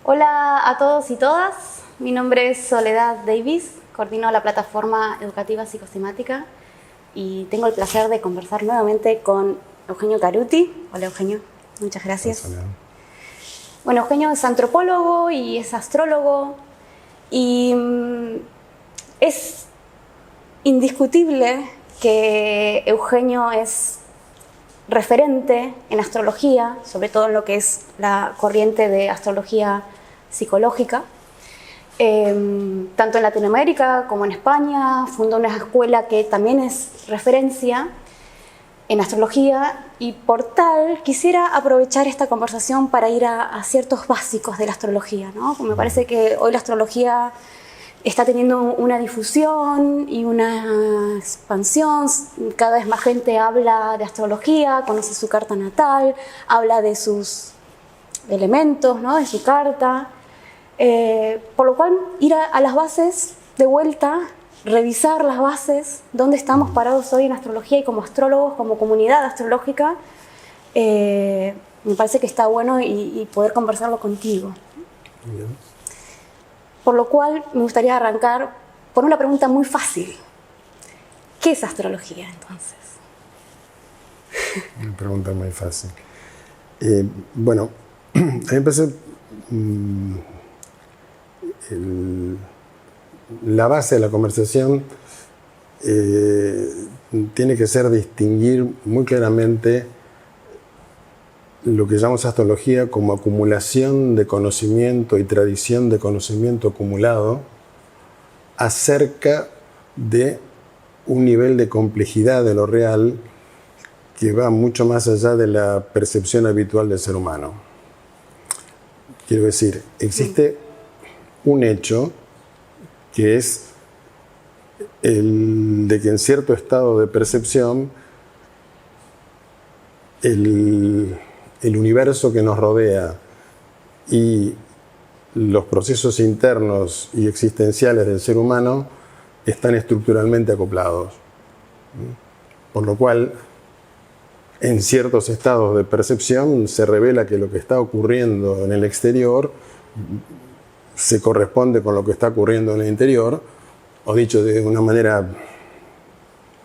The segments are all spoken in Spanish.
Hola a todos y todas, mi nombre es Soledad Davis, coordino la plataforma educativa psicosimática y tengo el placer de conversar nuevamente con Eugenio Caruti. Hola Eugenio, muchas gracias. Hola. Bueno, Eugenio es antropólogo y es astrólogo y es indiscutible que Eugenio es referente en astrología, sobre todo en lo que es la corriente de astrología psicológica, tanto en Latinoamérica como en España. Fundó una escuela que también es referencia en astrología y por tal quisiera aprovechar esta conversación para ir a ciertos básicos de la astrología, ¿no? Me parece que hoy la astrología está teniendo una difusión y una expansión. Cada vez más gente habla de astrología, conoce su carta natal, habla de sus elementos, ¿no? De su carta. Por lo cual, ir a las bases de vuelta, revisar las bases, dónde estamos parados hoy en astrología y como astrólogos, como comunidad astrológica, me parece que está bueno y poder conversarlo contigo. Bien. Por lo cual me gustaría arrancar por una pregunta muy fácil. ¿Qué es astrología entonces? Una pregunta muy fácil. Bueno, a mí me parece la base de la conversación tiene que ser distinguir muy claramente lo que llamamos astrología como acumulación de conocimiento y tradición de conocimiento acumulado acerca de un nivel de complejidad de lo real que va mucho más allá de la percepción habitual del ser humano. Quiero decir, existe un hecho que es el de que en cierto estado de percepción el universo que nos rodea y los procesos internos y existenciales del ser humano están estructuralmente acoplados. Por lo cual, en ciertos estados de percepción se revela que lo que está ocurriendo en el exterior se corresponde con lo que está ocurriendo en el interior, o dicho de una manera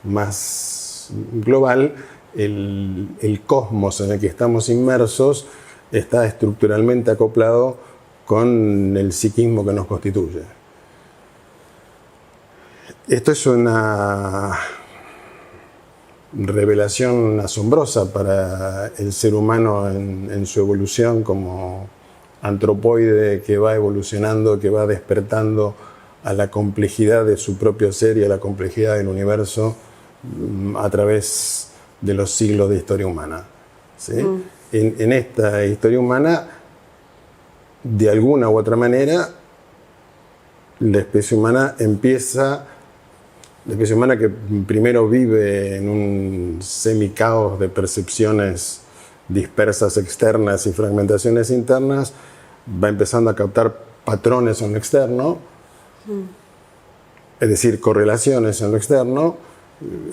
más global, el cosmos en el que estamos inmersos está estructuralmente acoplado con el psiquismo que nos constituye. Esto es una revelación asombrosa para el ser humano en su evolución como antropoide que va evolucionando, que va despertando a la complejidad de su propio ser y a la complejidad del universo a través de los siglos de historia humana. ¿Sí? En esta historia humana, de alguna u otra manera, la especie humana que primero vive en un semicaos de percepciones dispersas externas y fragmentaciones internas, va empezando a captar patrones en lo externo, es decir, correlaciones en lo externo,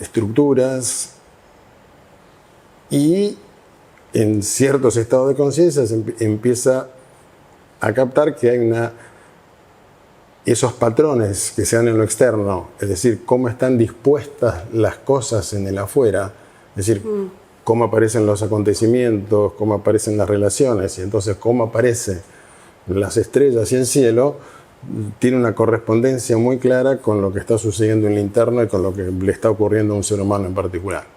estructuras, y en ciertos estados de conciencia empieza a captar que hay esos patrones que se dan en lo externo, es decir, cómo están dispuestas las cosas en el afuera, es decir, cómo aparecen los acontecimientos, cómo aparecen las relaciones, y entonces cómo aparecen las estrellas y el cielo, tiene una correspondencia muy clara con lo que está sucediendo en el interno y con lo que le está ocurriendo a un ser humano en particular.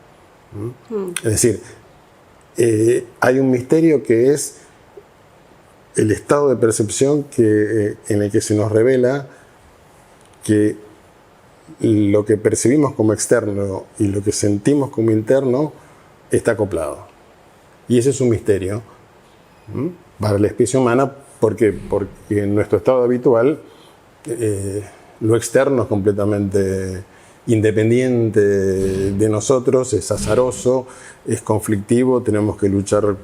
Es decir, hay un misterio que es el estado de percepción en el que se nos revela que lo que percibimos como externo y lo que sentimos como interno está acoplado. Y ese es un misterio para la especie humana. ¿Por qué? Porque en nuestro estado habitual lo externo es completamente independiente de nosotros, es azaroso, es conflictivo, tenemos que luchar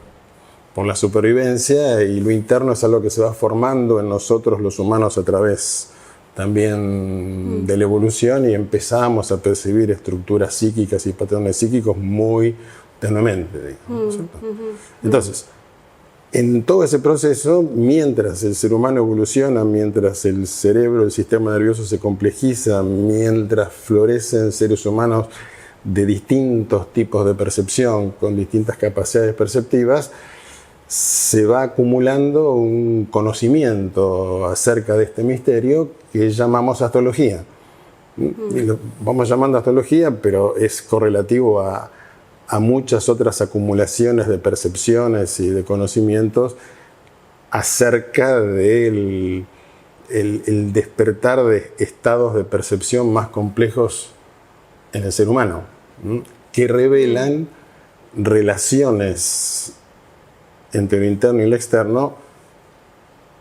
por la supervivencia, y lo interno es algo que se va formando en nosotros los humanos a través también de la evolución, y empezamos a percibir estructuras psíquicas y patrones psíquicos muy tenuemente, digamos, ¿cierto? Entonces, En todo ese proceso, mientras el ser humano evoluciona, mientras el cerebro, el sistema nervioso se complejiza, mientras florecen seres humanos de distintos tipos de percepción, con distintas capacidades perceptivas, se va acumulando un conocimiento acerca de este misterio que llamamos astrología. Y lo vamos llamando astrología, pero es correlativo a muchas otras acumulaciones de percepciones y de conocimientos acerca del el despertar de estados de percepción más complejos en el ser humano, que revelan relaciones entre lo interno y lo externo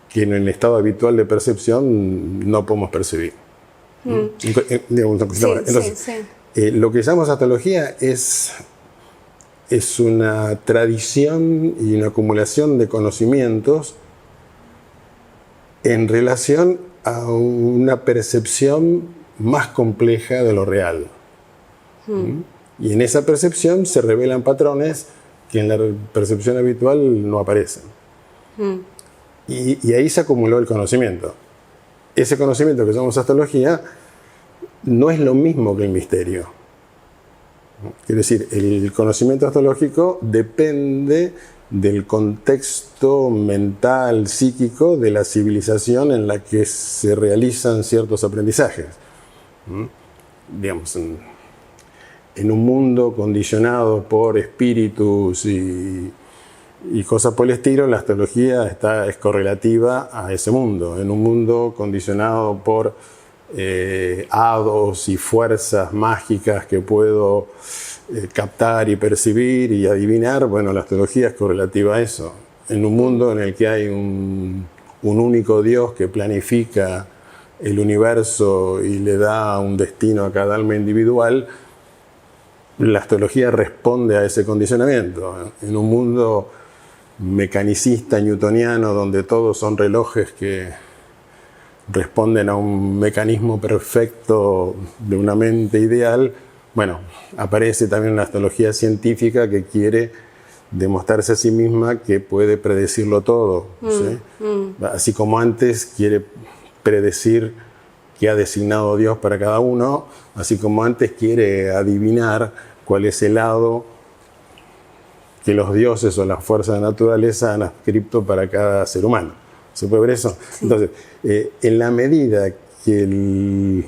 que en el estado habitual de percepción no podemos percibir. Entonces, lo que llamamos astrología es una tradición y una acumulación de conocimientos en relación a una percepción más compleja de lo real. Y en esa percepción se revelan patrones que en la percepción habitual no aparecen. Y ahí se acumuló el conocimiento. Ese conocimiento que llamamos astrología no es lo mismo que el misterio. Quiero decir, el conocimiento astrológico depende del contexto mental, psíquico de la civilización en la que se realizan ciertos aprendizajes. Digamos, en un mundo condicionado por espíritus y cosas por el estilo, la astrología es correlativa a ese mundo. En un mundo condicionado por hados y fuerzas mágicas que puedo captar y percibir y adivinar, bueno, la astrología es correlativa a eso. En un mundo en el que hay un único Dios que planifica el universo y le da un destino a cada alma individual, la astrología responde a ese condicionamiento. En un mundo mecanicista newtoniano donde todos son relojes que responden a un mecanismo perfecto de una mente ideal, bueno, aparece también una astrología científica que quiere demostrarse a sí misma que puede predecirlo todo, ¿sí? Así como antes quiere predecir qué ha designado Dios para cada uno, así como antes quiere adivinar cuál es el lado que los dioses o las fuerzas de la naturaleza han adscrito para cada ser humano. ¿Se puede ver eso? Sí. Entonces, en la medida que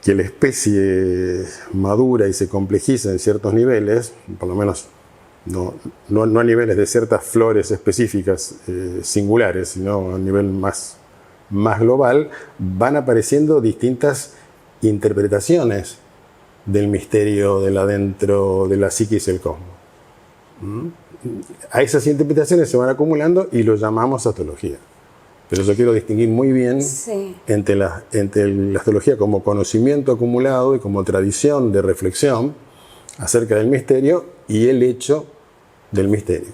la especie madura y se complejiza en ciertos niveles, por lo menos no a niveles de ciertas flores específicas singulares, sino a nivel más global, van apareciendo distintas interpretaciones del misterio del adentro de la psiquis y el cosmos. A esas interpretaciones se van acumulando y lo llamamos astrología. Pero yo quiero distinguir muy bien entre la astrología como conocimiento acumulado y como tradición de reflexión acerca del misterio y el hecho del misterio.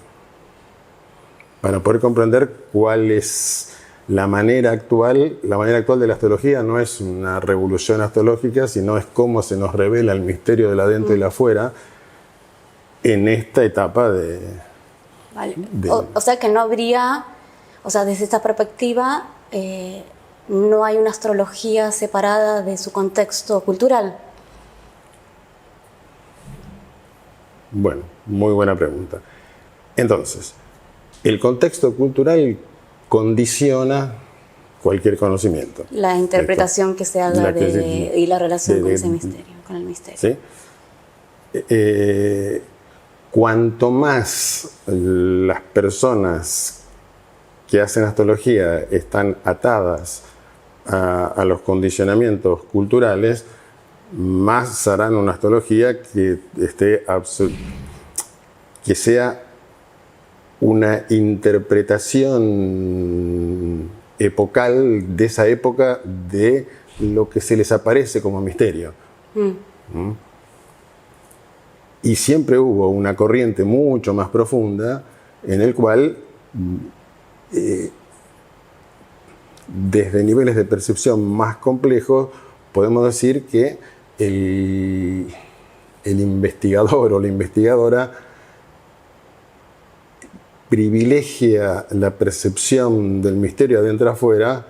Para poder comprender cuál es la manera actual de la astrología. No es una revolución astrológica, sino es cómo se nos revela el misterio del adentro y el afuera en esta etapa de... Vale. O sea que no habría, o sea, desde esta perspectiva, no hay una astrología separada de su contexto cultural. Bueno, muy buena pregunta. Entonces, el contexto cultural condiciona cualquier conocimiento. La interpretación que se haga y la relación con ese misterio, con el misterio. ¿Sí? Cuanto más las personas que hacen astrología están atadas a los condicionamientos culturales, más harán una astrología que sea una interpretación epocal de esa época de lo que se les aparece como misterio. Y siempre hubo una corriente mucho más profunda en el cual desde niveles de percepción más complejos podemos decir que el investigador o la investigadora privilegia la percepción del misterio adentro afuera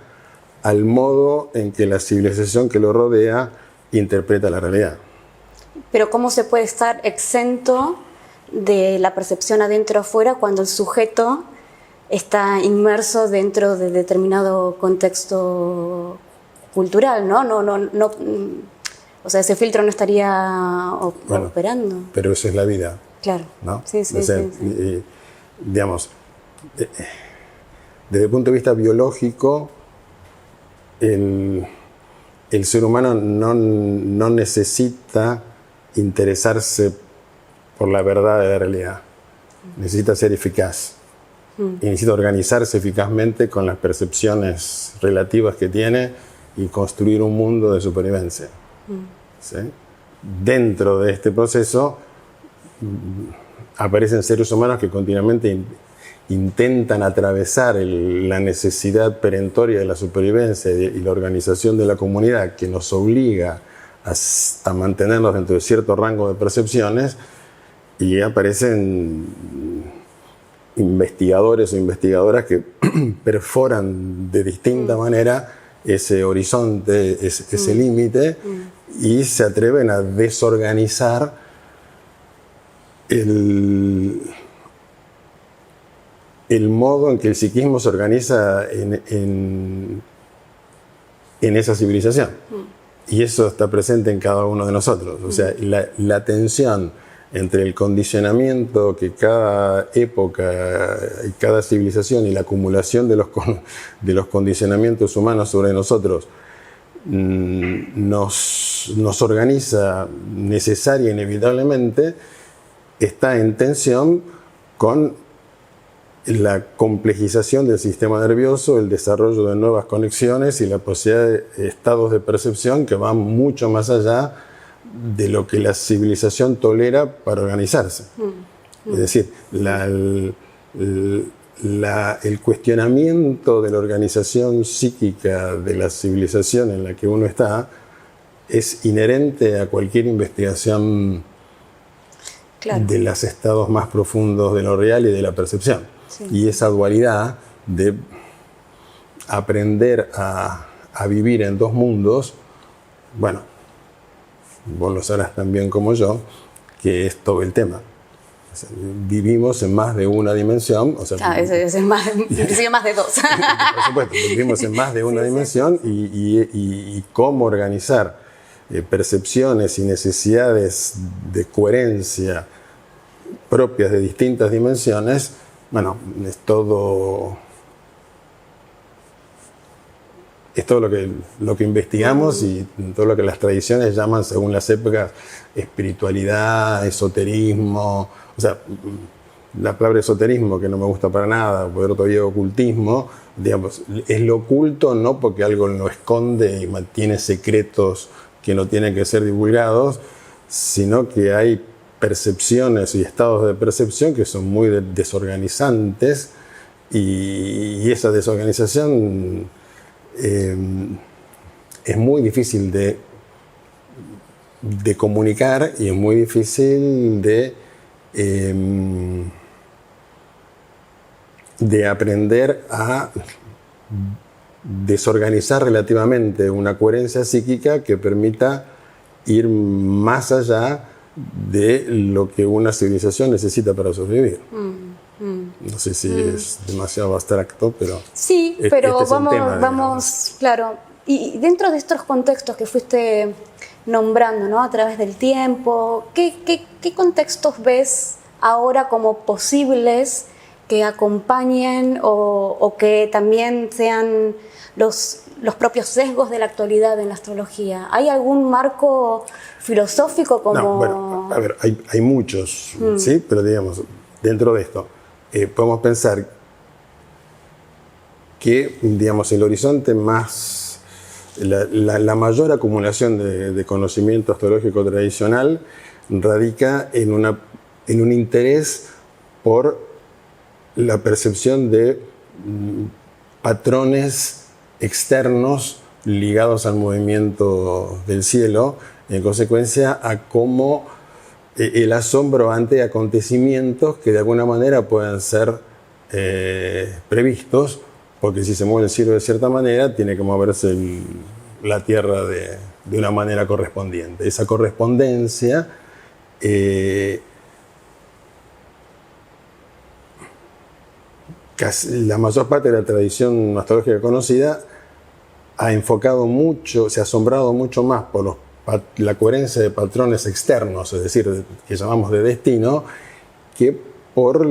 al modo en que la civilización que lo rodea interpreta la realidad. Pero ¿cómo se puede estar exento de la percepción adentro afuera cuando el sujeto está inmerso dentro de determinado contexto cultural, ¿no? O sea, ese filtro no estaría operando. Pero eso es la vida. Claro. ¿No? Sí, sí, o sea, sí. Digamos, desde el punto de vista biológico, el ser humano no necesita interesarse por la verdad de la realidad. Necesita ser eficaz. Y necesita organizarse eficazmente con las percepciones relativas que tiene y construir un mundo de supervivencia. ¿Sí? Dentro de este proceso aparecen seres humanos que continuamente intentan atravesar la necesidad perentoria de la supervivencia y la organización de la comunidad que nos obliga a mantenernos dentro de cierto rango de percepciones, y aparecen investigadores o investigadoras que perforan de distinta manera ese horizonte, ese límite, y se atreven a desorganizar el modo en que el psiquismo se organiza en esa civilización. Y eso está presente en cada uno de nosotros. O sea, la tensión entre el condicionamiento que cada época y cada civilización y la acumulación de los condicionamientos humanos sobre nosotros nos organiza necesaria e inevitablemente, está en tensión con la complejización del sistema nervioso, el desarrollo de nuevas conexiones y la posibilidad de estados de percepción que van mucho más allá de lo que la civilización tolera para organizarse. Es decir, el cuestionamiento de la organización psíquica de la civilización en la que uno está es inherente a cualquier investigación de los estados más profundos de lo real y de la percepción. Sí. Y esa dualidad de aprender a vivir en dos mundos, bueno, vos lo sabrás tan bien como yo, que es todo el tema. O sea, vivimos en más de una dimensión. O sea, es más de dos. Por supuesto, vivimos en más de una dimensión y cómo organizar percepciones y necesidades de coherencia propias de distintas dimensiones, bueno, es todo lo que investigamos y todo lo que las tradiciones llaman, según las épocas, espiritualidad, esoterismo. O sea, la palabra esoterismo, que no me gusta para nada, por otro día ocultismo, digamos, es lo oculto no porque algo lo esconde y mantiene secretos que no tienen que ser divulgados, sino que hay percepciones y estados de percepción que son muy desorganizantes, y esa desorganización es muy difícil de comunicar y es muy difícil de aprender a desorganizar relativamente una coherencia psíquica que permita ir más allá de lo que una civilización necesita para sobrevivir. No sé si es demasiado abstracto, pero... Sí, pero vamos, claro. Y dentro de estos contextos que fuiste nombrando, ¿no?, a través del tiempo, ¿qué contextos ves ahora como posibles que acompañen o que también sean los propios sesgos de la actualidad en la astrología? ¿Hay algún marco filosófico como...? No, bueno, a ver, hay muchos, ¿sí? Pero digamos, dentro de esto, podemos pensar que, digamos, el horizonte más... La mayor acumulación de conocimiento astrológico tradicional radica en un interés por la percepción de patrones externos ligados al movimiento del cielo, en consecuencia a cómo el asombro ante acontecimientos que de alguna manera puedan ser previstos, porque si se mueve el cielo de cierta manera, tiene que moverse la tierra de una manera correspondiente. Esa correspondencia la mayor parte de la tradición astrológica conocida ha enfocado mucho, se ha asombrado mucho más por la coherencia de patrones externos, es decir, que llamamos de destino, que por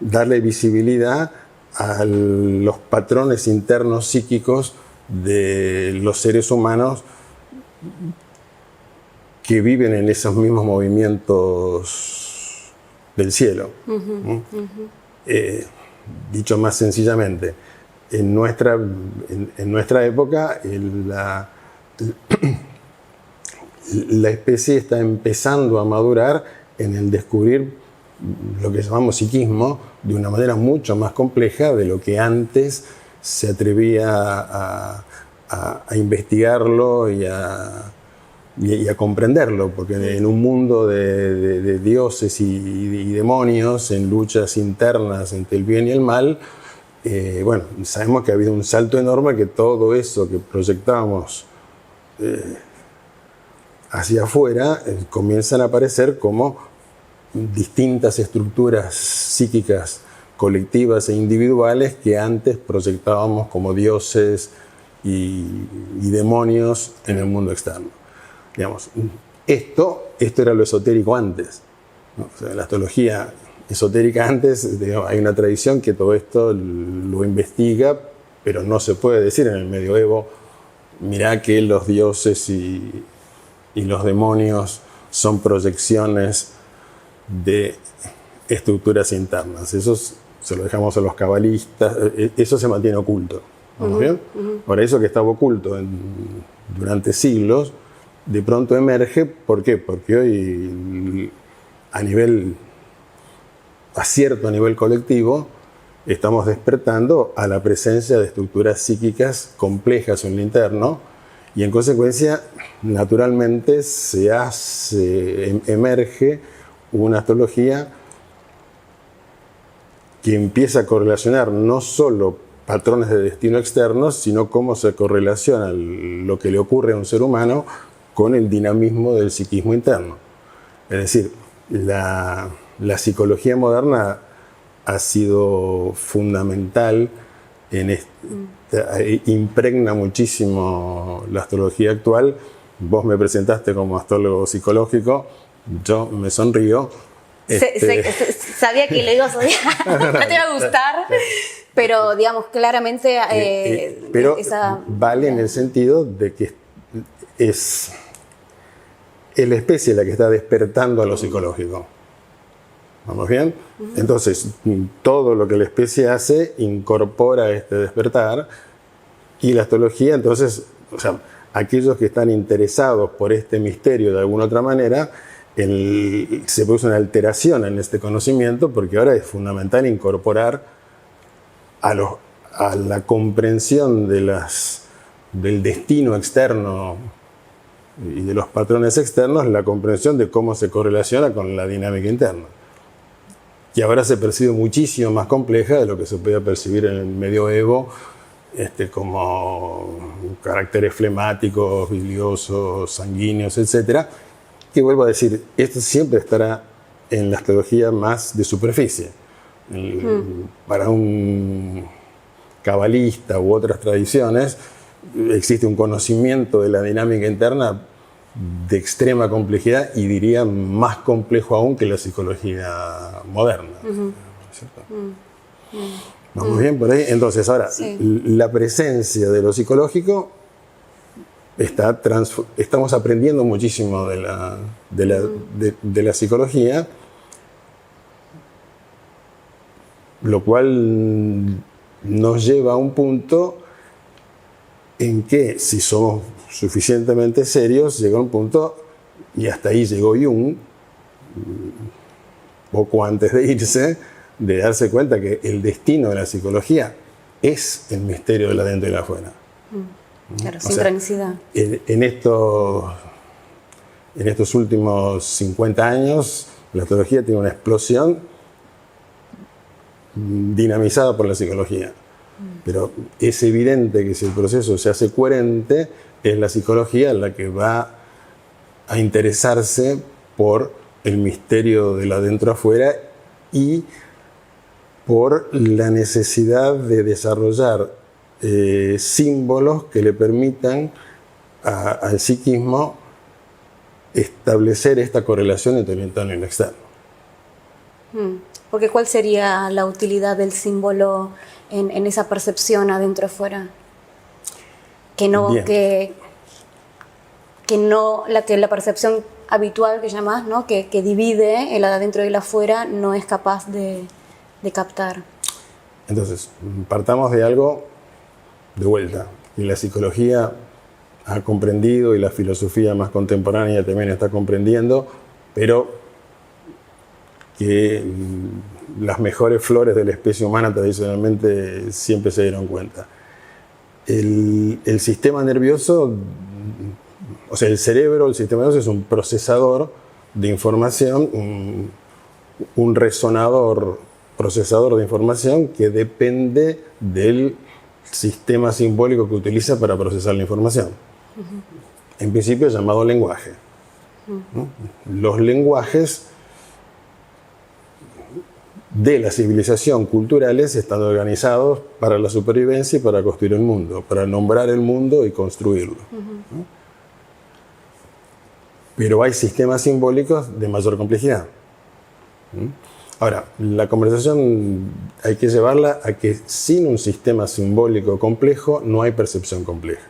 darle visibilidad a los patrones internos psíquicos de los seres humanos que viven en esos mismos movimientos del cielo. Dicho más sencillamente, en nuestra época la especie está empezando a madurar en el descubrir lo que llamamos psiquismo de una manera mucho más compleja de lo que antes se atrevía a investigarlo y a comprenderlo, porque en un mundo de dioses y demonios, en luchas internas entre el bien y el mal, bueno, sabemos que ha habido un salto enorme, que todo eso que proyectábamos hacia afuera comienzan a aparecer como distintas estructuras psíquicas colectivas e individuales que antes proyectábamos como dioses y demonios en el mundo externo. Digamos, esto era lo esotérico antes, ¿no? O sea, la astrología esotérica antes, digamos, hay una tradición que todo esto lo investiga, pero no se puede decir en el medioevo, mirá que los dioses y los demonios son proyecciones de estructuras internas. Eso se lo dejamos a los cabalistas, eso se mantiene oculto. ¿Vamos bien? Ahora, eso que estaba oculto durante siglos, de pronto emerge. ¿Por qué? Porque hoy, a cierto nivel colectivo, estamos despertando a la presencia de estructuras psíquicas complejas en lo interno, y en consecuencia, naturalmente, emerge una astrología que empieza a correlacionar no solo patrones de destino externos, sino cómo se correlaciona lo que le ocurre a un ser humano con el dinamismo del psiquismo interno. Es decir, la psicología moderna ha sido fundamental impregna muchísimo la astrología actual. Vos me presentaste como astrólogo psicológico, yo me sonrío. Sabía que lo ibas a odiar, no te iba a gustar, pero digamos claramente... pero vale en el sentido de que es la especie la que está despertando a lo psicológico. ¿Vamos bien? Entonces, todo lo que la especie hace incorpora este despertar, y la astrología, entonces, o sea, aquellos que están interesados por este misterio de alguna otra manera, se produce una alteración en este conocimiento, porque ahora es fundamental incorporar a la comprensión del destino externo y de los patrones externos, la comprensión de cómo se correlaciona con la dinámica interna, que ahora se percibe muchísimo más compleja de lo que se podía percibir en el medioevo, como caracteres flemáticos, biliosos, sanguíneos, etc. Que vuelvo a decir, esto siempre estará en la astrología más de superficie. Para un cabalista u otras tradiciones existe un conocimiento de la dinámica interna de extrema complejidad, y diría más complejo aún que la psicología moderna. ¿Cierto? ¿Vamos bien por ahí? Entonces, ahora, sí, la presencia de lo psicológico estamos aprendiendo muchísimo de la psicología, lo cual nos lleva a un punto en que, si somos suficientemente serios, llega un punto, y hasta ahí llegó Jung, poco antes de irse, de darse cuenta que el destino de la psicología es el misterio del adentro y del afuera. Claro, sincronicidad. En estos últimos 50 años, la astrología tiene una explosión dinamizada por la psicología. Pero es evidente que si el proceso se hace coherente, es la psicología la que va a interesarse por el misterio del adentro afuera y por la necesidad de desarrollar símbolos que le permitan al psiquismo establecer esta correlación entre lo interno y lo externo. Porque ¿cuál sería la utilidad del símbolo en esa percepción adentro-afuera? Que la percepción habitual que llamás, ¿no? que divide el adentro y el afuera, no es capaz de captar. Entonces, partamos de algo de vuelta. Y la psicología ha comprendido y la filosofía más contemporánea también está comprendiendo, pero que las mejores flores de la especie humana tradicionalmente siempre se dieron cuenta. El sistema nervioso, o sea, el cerebro, el sistema nervioso es un procesador de información, un resonador, procesador de información que depende del sistema simbólico que utiliza para procesar la información. En principio llamado lenguaje. ¿No? Los lenguajes de la civilización culturales están organizados para la supervivencia y para construir el mundo, para nombrar el mundo y construirlo. ¿No? Pero hay sistemas simbólicos de mayor complejidad. Ahora, la conversación hay que llevarla a que sin un sistema simbólico complejo no hay percepción compleja.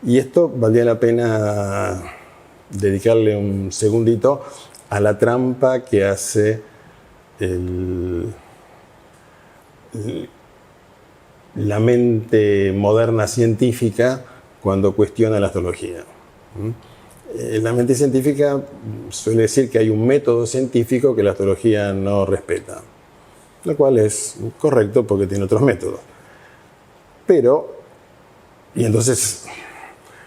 Y esto valdría la pena dedicarle un segundito a la trampa que hace la mente moderna científica cuando cuestiona la astrología. La mente científica suele decir que hay un método científico que la astrología no respeta, lo cual es correcto porque tiene otros métodos. Y entonces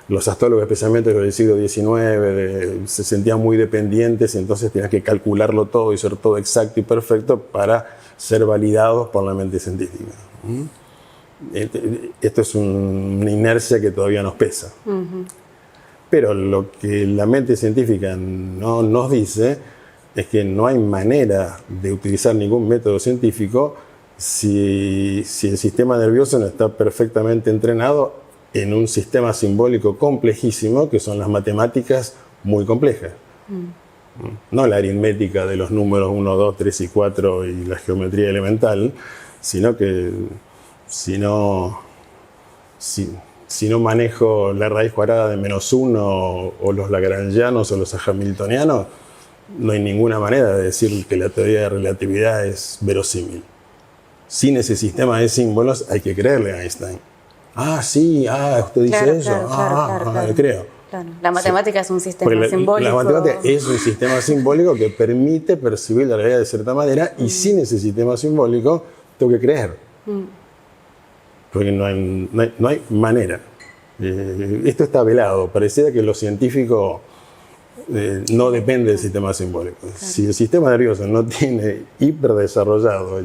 los astrólogos, especialmente los del siglo XIX, se sentían muy dependientes y entonces tenías que calcularlo todo y ser todo exacto y perfecto para ser validados por la mente científica. Esto es una inercia que todavía nos pesa. Pero lo que la mente científica no nos dice es que no hay manera de utilizar ningún método científico si el sistema nervioso no está perfectamente entrenado en un sistema simbólico complejísimo que son las matemáticas muy complejas. No la aritmética de los números 1, 2, 3 y 4 y la geometría elemental, sino que si no manejo la raíz cuadrada de -1 o los lagrangianos o los hamiltonianos, no hay ninguna manera de decir que la teoría de relatividad es verosímil. Sin ese sistema de símbolos hay que creerle a Einstein. Sí, usted dice eso. Claro. Le creo. Claro. La matemática es un sistema simbólico. La matemática es un sistema simbólico que permite percibir la realidad de cierta manera y sin ese sistema simbólico tengo que creer. Porque no hay manera. Esto está velado. Pareciera que lo científico no depende del sistema simbólico. Claro. Si el sistema nervioso no tiene hiperdesarrollado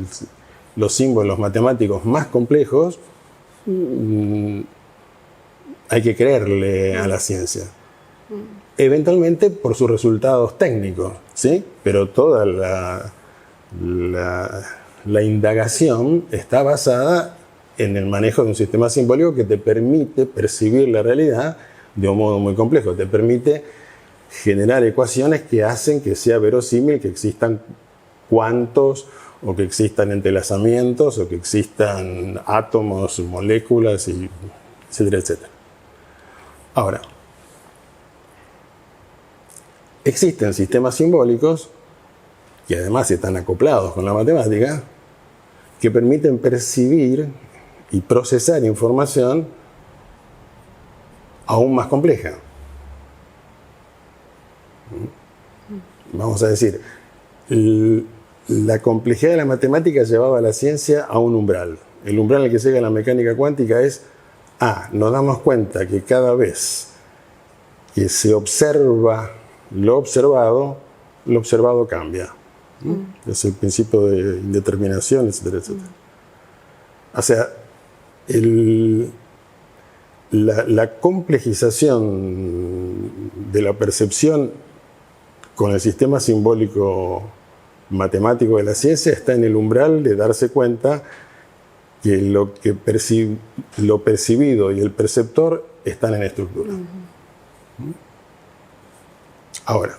los símbolos matemáticos más complejos, hay que creerle a la ciencia. Eventualmente por sus resultados técnicos, ¿sí? Pero toda la indagación está basada en el manejo de un sistema simbólico que te permite percibir la realidad de un modo muy complejo. Te permite generar ecuaciones que hacen que sea verosímil que existan cuantos o que existan entrelazamientos o que existan átomos, moléculas, etcétera, etcétera. Ahora, existen sistemas simbólicos que además están acoplados con la matemática que permiten percibir y procesar información aún más compleja. Vamos a decir, la complejidad de la matemática llevaba a la ciencia a un umbral. El umbral al que llega la mecánica cuántica es, nos damos cuenta que cada vez que se observa lo observado cambia. Es el principio de indeterminación, etcétera, etcétera. O sea, la complejización de la percepción con el sistema simbólico matemático de la ciencia está en el umbral de darse cuenta que lo percibido y el perceptor están en estructura. Ahora,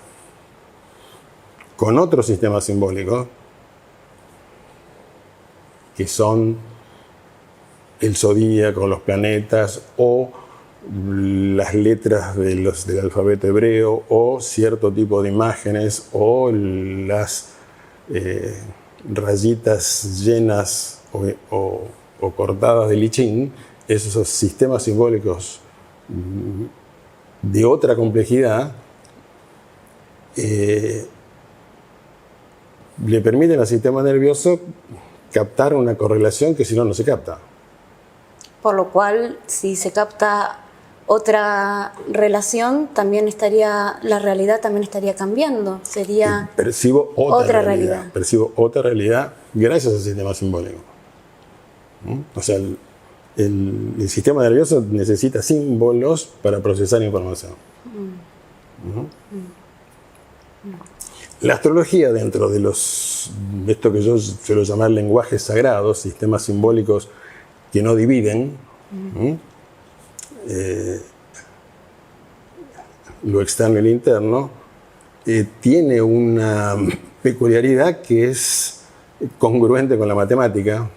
con otros sistemas simbólicos, que son el zodíaco, los planetas, o las letras del alfabeto hebreo, o cierto tipo de imágenes, o las rayitas llenas o cortadas de lichín, esos sistemas simbólicos de otra complejidad, le permiten al sistema nervioso captar una correlación que si no, no se capta. Por lo cual, si se capta otra relación, también la realidad también estaría cambiando. Sería percibo otra realidad. Percibo otra realidad gracias al sistema simbólico. O sea, el sistema nervioso necesita símbolos para procesar información. La astrología, dentro de esto que yo suelo llamar lenguajes sagrados, sistemas simbólicos que no dividen, lo externo y lo interno, tiene una peculiaridad que es congruente con la matemática,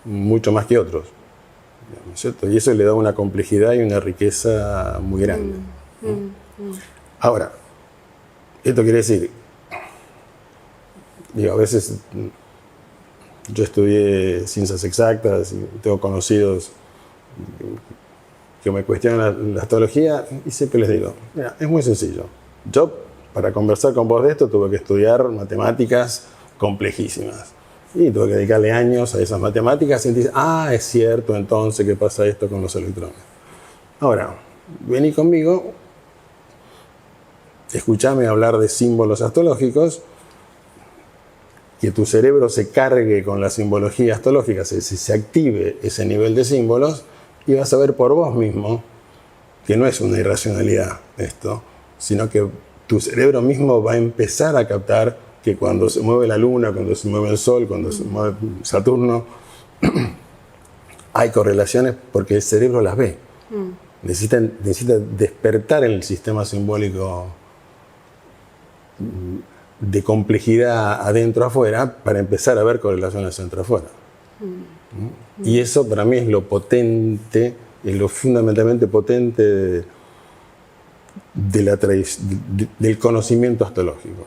mucho más que otros, ¿no es cierto? Y eso le da una complejidad y una riqueza muy grande. Ahora, esto quiere decir, a veces yo estudié ciencias exactas y tengo conocidos que me cuestionan la astrología y siempre les digo, mira, es muy sencillo. Yo, para conversar con vos de esto, tuve que estudiar matemáticas complejísimas. Y tuve que dedicarle años a esas matemáticas y decir, es cierto, entonces, ¿qué pasa esto con los electrones? Ahora, vení conmigo, escuchame hablar de símbolos astrológicos, que tu cerebro se cargue con la simbología astrológica, se active ese nivel de símbolos, y vas a ver por vos mismo que no es una irracionalidad esto, sino que tu cerebro mismo va a empezar a captar que cuando se mueve la luna, cuando se mueve el sol, cuando se mueve Saturno, hay correlaciones porque el cerebro las ve. Necesita despertar en el sistema simbólico de complejidad adentro-afuera para empezar a ver correlaciones adentro-afuera. Y eso para mí es lo potente, es lo fundamentalmente potente del conocimiento astrológico.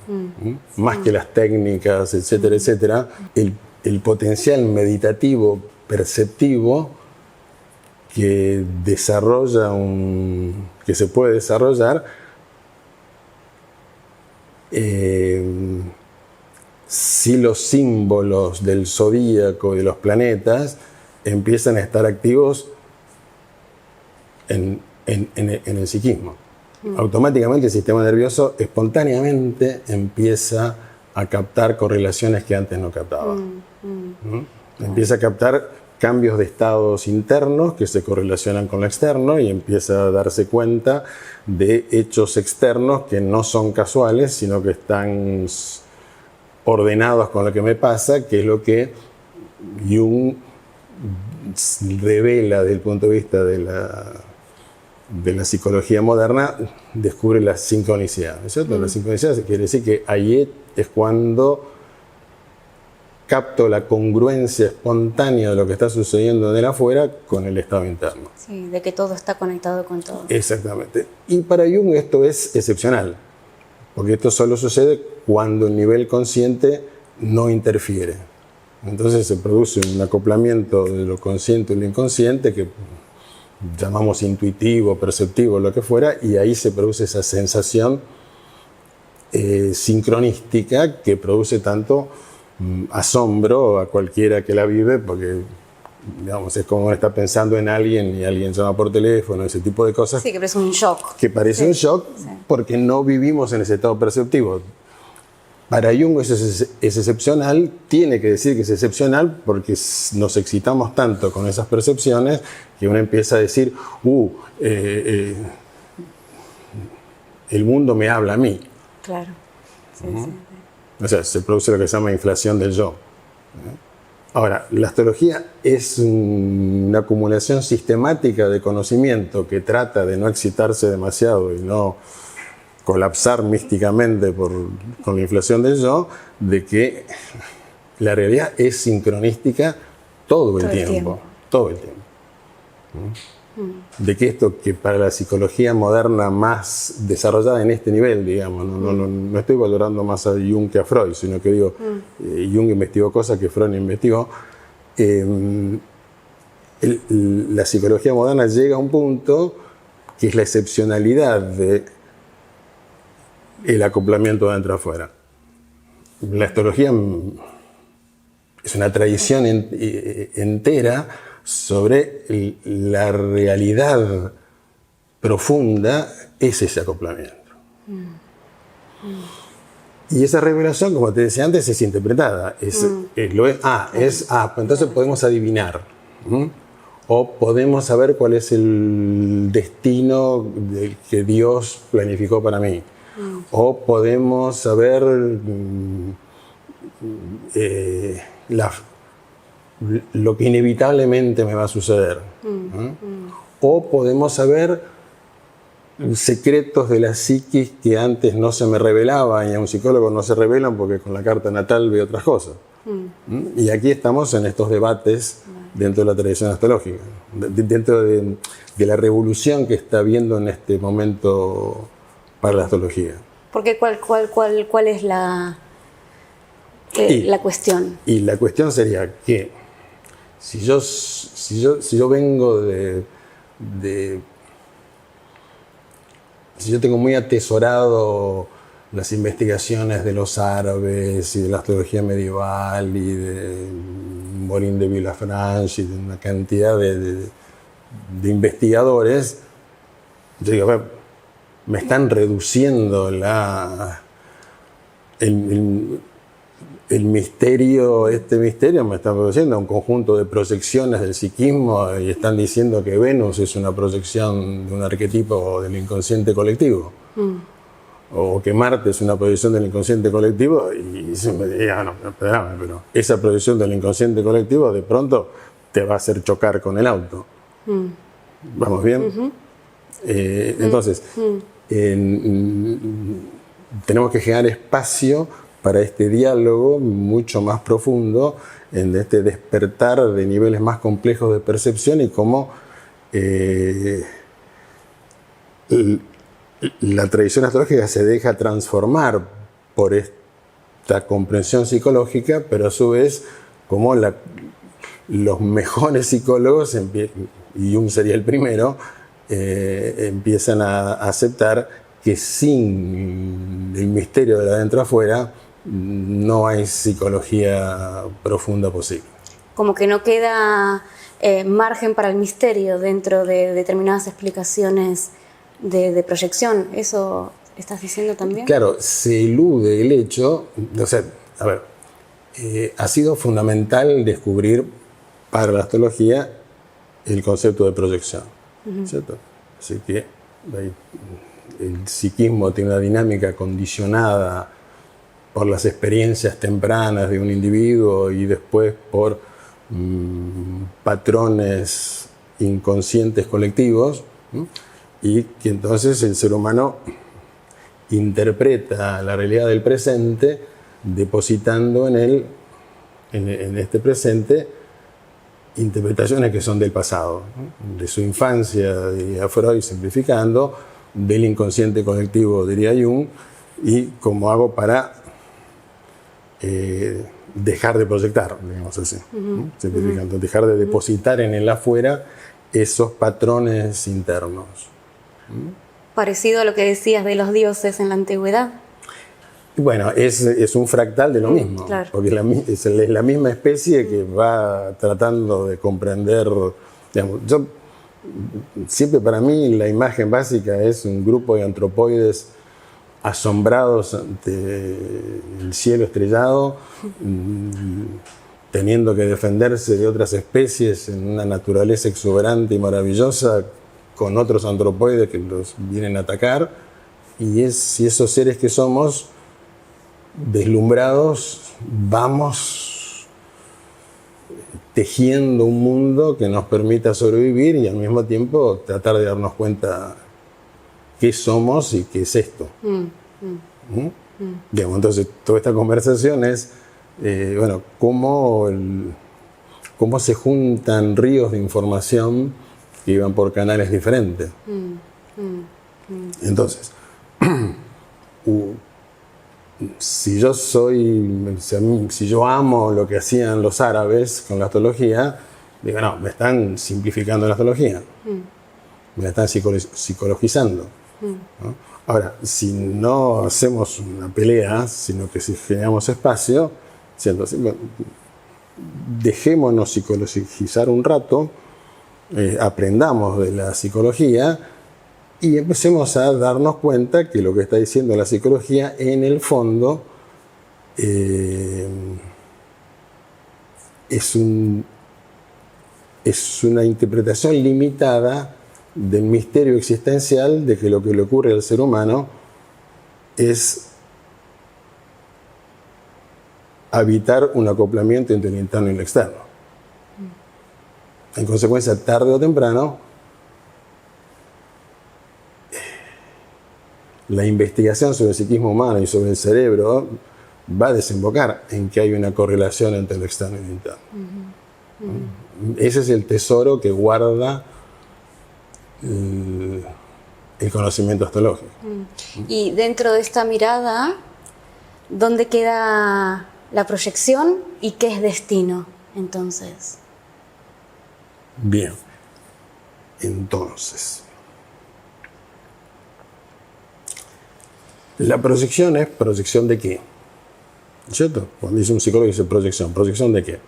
Más que las técnicas, etcétera, etcétera, el potencial meditativo, perceptivo que se puede desarrollar si los símbolos del zodíaco y de los planetas empiezan a estar activos en el psiquismo. Automáticamente el sistema nervioso espontáneamente empieza a captar correlaciones que antes no captaba. Empieza a captar cambios de estados internos que se correlacionan con lo externo y empieza a darse cuenta de hechos externos que no son casuales, sino que están ordenados con lo que me pasa, que es lo que Jung revela desde el punto de vista de la psicología moderna, descubre la sincronicidad, ¿no es cierto? La sincronicidad quiere decir que ahí es cuando capto la congruencia espontánea de lo que está sucediendo en el afuera con el estado interno. Sí, de que todo está conectado con todo. Exactamente. Y para Jung esto es excepcional, porque esto solo sucede cuando el nivel consciente no interfiere. Entonces se produce un acoplamiento de lo consciente y lo inconsciente que llamamos intuitivo, perceptivo, lo que fuera, y ahí se produce esa sensación sincronística que produce tanto asombro a cualquiera que la vive, porque digamos, es como estar pensando en alguien y alguien llama por teléfono, ese tipo de cosas. Sí, que parece un shock. Que parece un shock porque no vivimos en ese estado perceptivo. para Jung eso es excepcional, tiene que decir que es excepcional porque nos excitamos tanto con esas percepciones que uno empieza a decir, el mundo me habla a mí. Claro. Sí, sí. O sea, se produce lo que se llama inflación del yo. Ahora, la astrología es una acumulación sistemática de conocimiento que trata de no excitarse demasiado y no colapsar místicamente con la inflación del yo, de que la realidad es sincronística todo el tiempo. Todo el tiempo. De que esto que para la psicología moderna más desarrollada en este nivel, digamos, no estoy valorando más a Jung que a Freud, sino que digo, Jung investigó cosas que Freud no investigó. La psicología moderna llega a un punto que es la excepcionalidad de el acoplamiento de adentro afuera. La astrología es una tradición entera sobre la realidad profunda, es ese acoplamiento. Y esa revelación, como te decía antes, es interpretada. Entonces podemos adivinar. O podemos saber cuál es el destino que Dios planificó para mí. O podemos saber lo que inevitablemente me va a suceder. O podemos saber secretos de la psiquis que antes no se me revelaban, y a un psicólogo no se revelan porque con la carta natal ve otras cosas. Y aquí estamos en estos debates dentro de la tradición astrológica, dentro de la revolución que está habiendo en este momento para la astrología. Porque ¿cuál es la cuestión? Y la cuestión sería que si yo vengo si yo tengo muy atesorado las investigaciones de los árabes y de la astrología medieval y de Morin de Villafranche y de una cantidad de investigadores, yo digo, a ver, me están reduciendo el misterio, este misterio me está produciendo un conjunto de proyecciones del psiquismo y están diciendo que Venus es una proyección de un arquetipo del inconsciente colectivo. O que Marte es una proyección del inconsciente colectivo, y se me diría, no, pero esa proyección del inconsciente colectivo de pronto te va a hacer chocar con el auto. ¿Vamos bien? Entonces, tenemos que generar espacio para este diálogo mucho más profundo, en este despertar de niveles más complejos de percepción y cómo la tradición astrológica se deja transformar por esta comprensión psicológica, pero a su vez como los mejores psicólogos, y Jung sería el primero, empiezan a aceptar que sin el misterio de adentro afuera no hay psicología profunda posible. Como que no queda margen para el misterio dentro de determinadas explicaciones de proyección. ¿Eso estás diciendo también? Claro, se elude el hecho, o sea, a ver, ha sido fundamental descubrir para la astrología el concepto de proyección, ¿cierto? Así que el psiquismo tiene una dinámica condicionada por las experiencias tempranas de un individuo y después por patrones inconscientes colectivos, y que entonces el ser humano interpreta la realidad del presente depositando en este presente interpretaciones que son del pasado, de su infancia, diría Freud, simplificando, del inconsciente colectivo, diría Jung, y cómo hago para dejar de proyectar, digamos así, simplificando, dejar de depositar en el afuera esos patrones internos. Parecido a lo que decías de los dioses en la antigüedad. Bueno, es un fractal de lo mismo, claro. Porque es la misma especie que va tratando de comprender, digamos, siempre para mí la imagen básica es un grupo de antropoides asombrados ante el cielo estrellado, teniendo que defenderse de otras especies en una naturaleza exuberante y maravillosa, con otros antropoides que los vienen a atacar, y esos seres que somos, deslumbrados, vamos tejiendo un mundo que nos permita sobrevivir y al mismo tiempo tratar de darnos cuenta qué somos y qué es esto. Digamos, entonces, toda esta conversación es, cómo se juntan ríos de información que iban por canales diferentes. Entonces, si yo amo lo que hacían los árabes con la astrología, digo, no, me están simplificando la astrología, me la están psicologizando. ¿No? Ahora, si no hacemos una pelea, sino que si generamos espacio, entonces, dejémonos psicologizar un rato, aprendamos de la psicología y empecemos a darnos cuenta que lo que está diciendo la psicología en el fondo es una interpretación limitada del misterio existencial de que lo que le ocurre al ser humano es habitar un acoplamiento entre lo interno y lo externo. En consecuencia, tarde o temprano, la investigación sobre el psiquismo humano y sobre el cerebro va a desembocar en que hay una correlación entre lo externo y lo interno. Ese es el tesoro que guarda el conocimiento astrológico. Y dentro de esta mirada, ¿dónde queda la proyección y qué es destino, entonces? Bien, entonces, la proyección es proyección de qué, ¿cierto? Cuando dice un psicólogo dice ¿proyección de qué?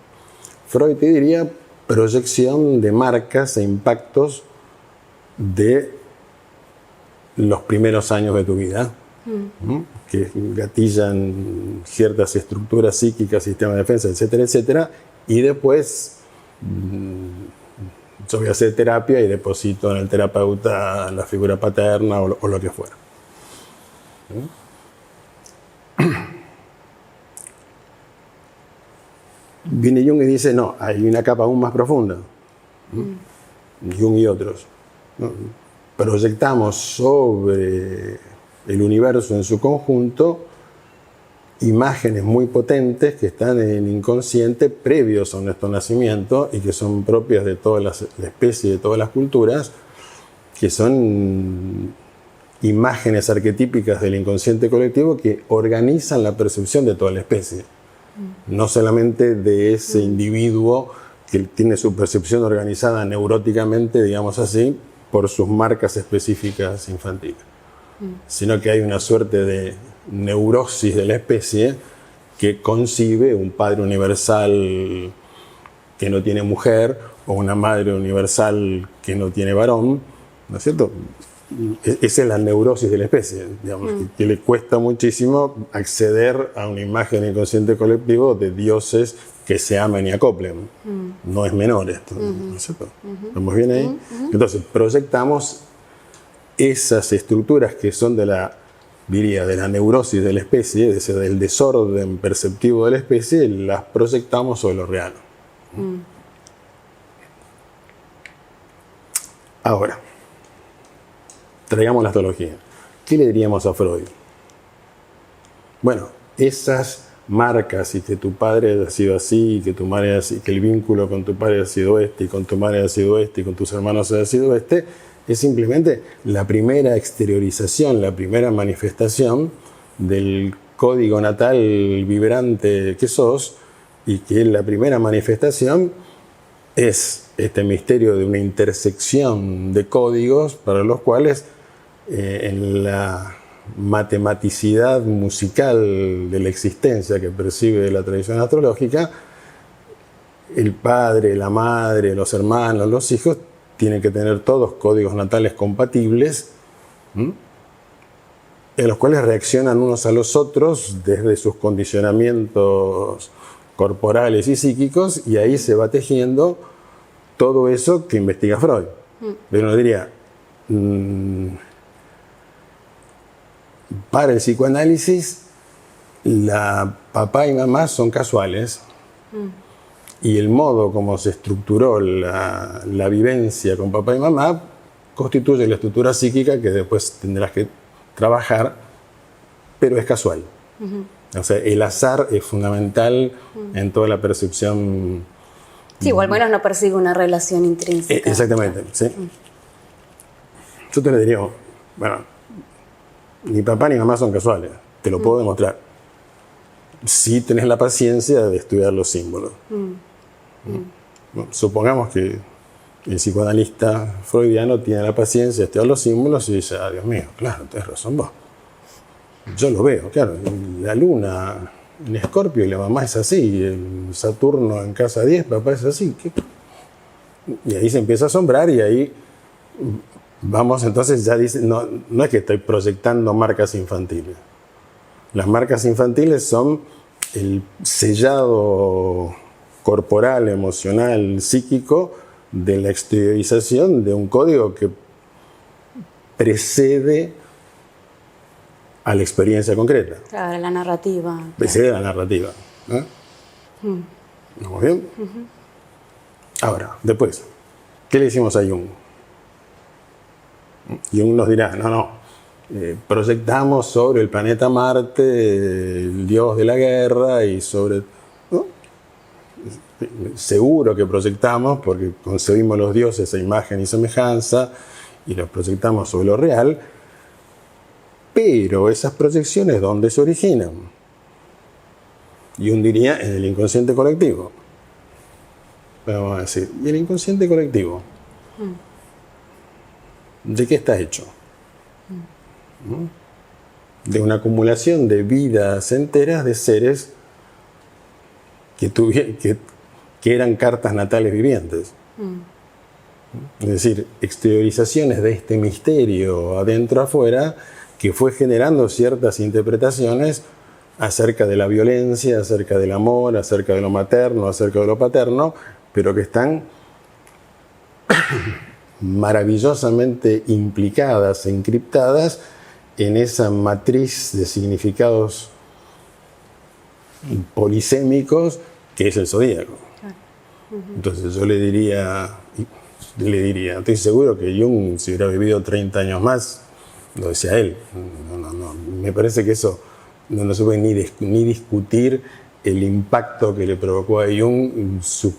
Freud te diría proyección de marcas e impactos de los primeros años de tu vida, que gatillan ciertas estructuras psíquicas, sistema de defensa, etcétera, etcétera, y después yo voy a hacer terapia y deposito en el terapeuta la figura paterna o lo que fuera. Viene Jung y dice, no, hay una capa aún más profunda. Jung y otros. ¿No? Proyectamos sobre el universo en su conjunto imágenes muy potentes que están en el inconsciente previos a nuestro nacimiento y que son propias de toda la especie, de todas las culturas, que son imágenes arquetípicas del inconsciente colectivo que organizan la percepción de toda la especie. No solamente de ese individuo que tiene su percepción organizada neuróticamente, digamos así, por sus marcas específicas infantiles, sino que hay una suerte de neurosis de la especie que concibe un padre universal que no tiene mujer o una madre universal que no tiene varón, ¿no es cierto? Esa es la neurosis de la especie, digamos, que le cuesta muchísimo acceder a una imagen inconsciente colectivo de dioses que se amen y acoplen. No es menor esto, ¿no es cierto? ¿Estamos bien ahí? Entonces, proyectamos esas estructuras que son de la neurosis de la especie, del desorden perceptivo de la especie, las proyectamos sobre lo real. Ahora, traigamos la astrología. ¿Qué le diríamos a Freud? Bueno, esas marcas y que tu padre haya sido así, y que tu madre haya sido, que el vínculo con tu padre haya sido este, y con tu madre haya sido este, y con tus hermanos haya sido este, es simplemente la primera exteriorización, la primera manifestación del código natal vibrante que sos, y que la primera manifestación es este misterio de una intersección de códigos para los cuales en la matematicidad musical de la existencia que percibe la tradición astrológica, el padre, la madre, los hermanos, los hijos tienen que tener todos códigos natales compatibles en los cuales reaccionan unos a los otros desde sus condicionamientos corporales y psíquicos, y ahí se va tejiendo todo eso que investiga Freud. Pero uno diría, para el psicoanálisis, papá y mamá son casuales, y el modo como se estructuró la vivencia con papá y mamá constituye la estructura psíquica que después tendrás que trabajar, pero es casual. O sea, el azar es fundamental en toda la percepción. Sí, o al menos no persigue una relación intrínseca. Exactamente, sí. Yo te le diría, bueno, ni papá ni mamá son casuales, te lo puedo demostrar. Si tenés la paciencia de estudiar los símbolos. Bueno, supongamos que el psicoanalista freudiano tiene la paciencia de estudiar los símbolos y dice, Dios mío, claro, tenés razón vos. Yo lo veo, claro, la luna en Escorpio y la mamá es así, el Saturno en casa 10, papá es así. ¿Qué? Y ahí se empieza a asombrar y ahí vamos, entonces ya dice, no es que estoy proyectando marcas infantiles. Las marcas infantiles son el sellado corporal, emocional, psíquico de la exteriorización de un código que precede a la experiencia concreta. Claro, la narrativa. Precede a la narrativa. ¿Vamos bien? Ahora, después, ¿qué le decimos a Jung? Jung nos dirá, proyectamos sobre el planeta Marte el dios de la guerra y sobre... ¿no? Seguro que proyectamos porque concebimos los dioses a imagen y semejanza y los proyectamos sobre lo real, pero esas proyecciones, ¿dónde se originan? Jung diría en el inconsciente colectivo. Vamos a decir, ¿y el inconsciente colectivo? ¿De qué está hecho? De una acumulación de vidas enteras de seres que eran cartas natales vivientes. Es decir, exteriorizaciones de este misterio adentro afuera que fue generando ciertas interpretaciones acerca de la violencia, acerca del amor, acerca de lo materno, acerca de lo paterno, pero que están maravillosamente implicadas e encriptadas en esa matriz de significados polisémicos que es el zodíaco. Entonces yo le diría, estoy seguro que Jung, si hubiera vivido 30 años más, lo decía él, me parece que eso no se puede ni discutir el impacto que le provocó a Jung sus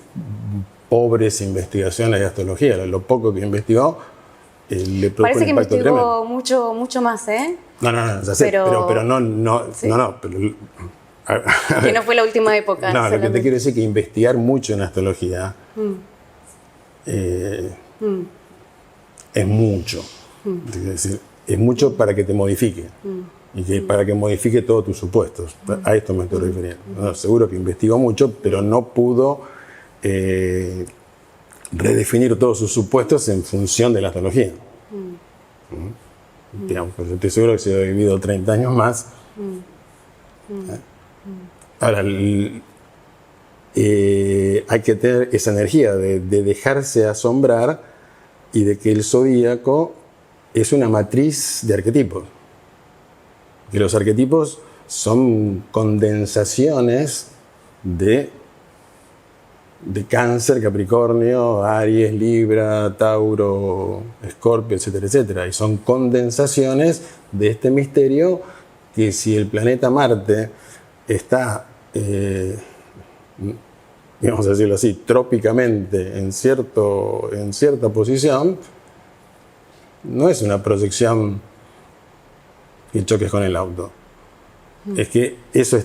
pobres investigaciones de astrología, lo poco que investigó, le provocó parece un que impacto investigó tremendo. mucho más, ¿eh? No, ya sé, pero no, ¿sí? Que no fue la última época. No, lo que te quiero decir es que investigar mucho en astrología es mucho. Es decir, es mucho para que te modifique y que para que modifique todos tus supuestos. A esto me estoy refiriendo. No, seguro que investigó mucho, pero no pudo redefinir todos sus supuestos en función de la astrología. Digamos, pues estoy seguro que si hubiera vivido 30 años más. Ahora, hay que tener esa energía de dejarse asombrar y de que el zodíaco es una matriz de arquetipos. Que los arquetipos son condensaciones de Cáncer, Capricornio, Aries, Libra, Tauro, Escorpio, etcétera, etcétera. Y son condensaciones de este misterio que si el planeta Marte está, vamos a decirlo así, trópicamente en cierta posición, no es una proyección que choques con el auto. Es que eso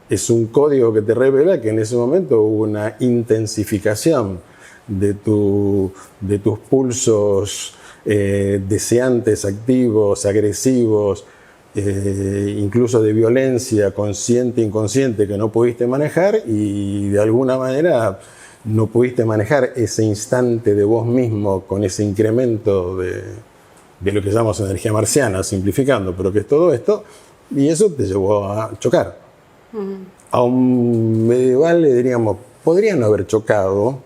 es un código que te revela que en ese momento hubo una intensificación de tus pulsos deseantes, activos, agresivos, incluso de violencia consciente e inconsciente que no pudiste manejar, y de alguna manera no pudiste manejar ese instante de vos mismo con ese incremento de lo que llamamos energía marciana, simplificando, pero que es todo esto, y eso te llevó a chocar. A un medieval le diríamos, podría no haber chocado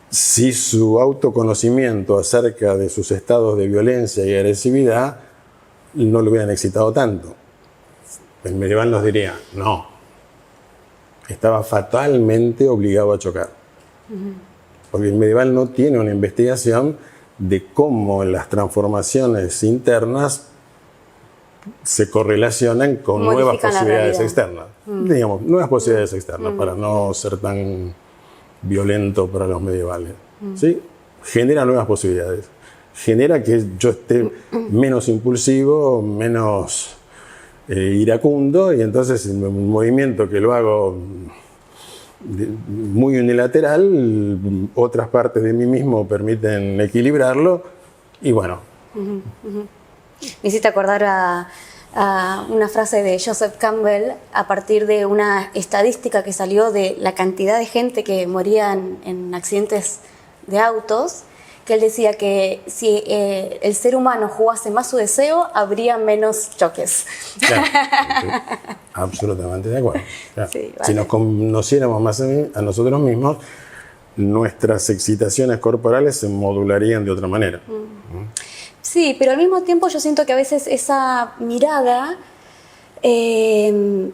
si su autoconocimiento acerca de sus estados de violencia y agresividad no lo hubieran excitado tanto. El medieval nos diría, no, estaba fatalmente obligado a chocar. Porque el medieval no tiene una investigación de cómo las transformaciones internas se correlacionan con nuevas posibilidades externas. Digamos, nuevas posibilidades externas, para no ser tan violento para los medievales. ¿Sí? Genera nuevas posibilidades. Genera que yo esté menos impulsivo, menos iracundo, y entonces un movimiento que lo hago muy unilateral, otras partes de mí mismo permiten equilibrarlo, y bueno. Me hiciste acordar a una frase de Joseph Campbell a partir de una estadística que salió de la cantidad de gente que moría en accidentes de autos, que él decía que si el ser humano jugase más su deseo, habría menos choques. Claro, absolutamente de acuerdo. Claro. Sí, vale. Si nos conociéramos más a nosotros mismos, nuestras excitaciones corporales se modularían de otra manera. Sí, pero al mismo tiempo yo siento que a veces esa mirada en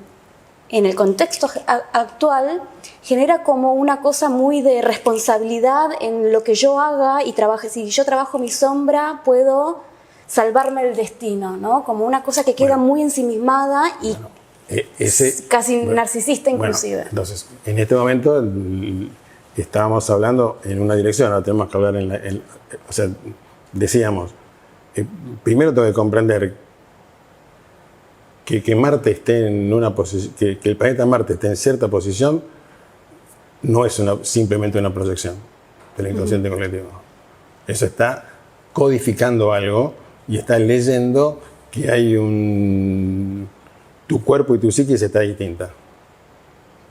el contexto actual genera como una cosa muy de responsabilidad en lo que yo haga y trabaje. Si yo trabajo mi sombra, puedo salvarme del destino, ¿no? Como una cosa que queda muy ensimismada y casi narcisista inclusive. Bueno, entonces, en este momento estábamos hablando en una dirección, ahora tenemos que hablar o sea, decíamos, primero tengo que comprender que Marte esté en una posición, que el planeta Marte esté en cierta posición, no es simplemente una proyección del inconsciente colectivo. Eso está codificando algo y está leyendo que hay tu cuerpo y tu psiquis está distinta.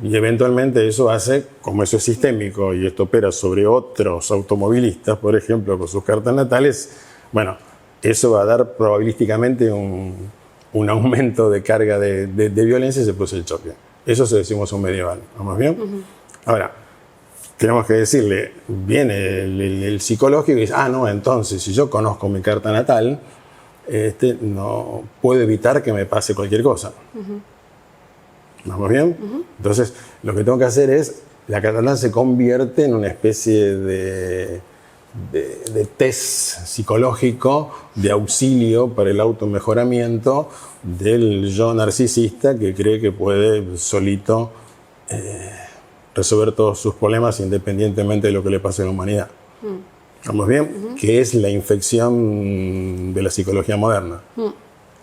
Y eventualmente eso hace, como eso es sistémico y esto opera sobre otros automovilistas, por ejemplo, con sus cartas natales, bueno, eso va a dar probabilísticamente un aumento de carga de violencia y se produce el choque. Eso se decimos un medieval. ¿Vamos bien? Ahora, tenemos que decirle, viene el psicológico y dice, no, entonces, si yo conozco mi carta natal, no puedo evitar que me pase cualquier cosa. ¿Vamos bien? Entonces, lo que tengo que hacer es, la carta natal se convierte en una especie de test psicológico de auxilio para el automejoramiento del yo narcisista que cree que puede solito resolver todos sus problemas independientemente de lo que le pase a la humanidad. ¿Vamos bien? Que es la infección de la psicología moderna.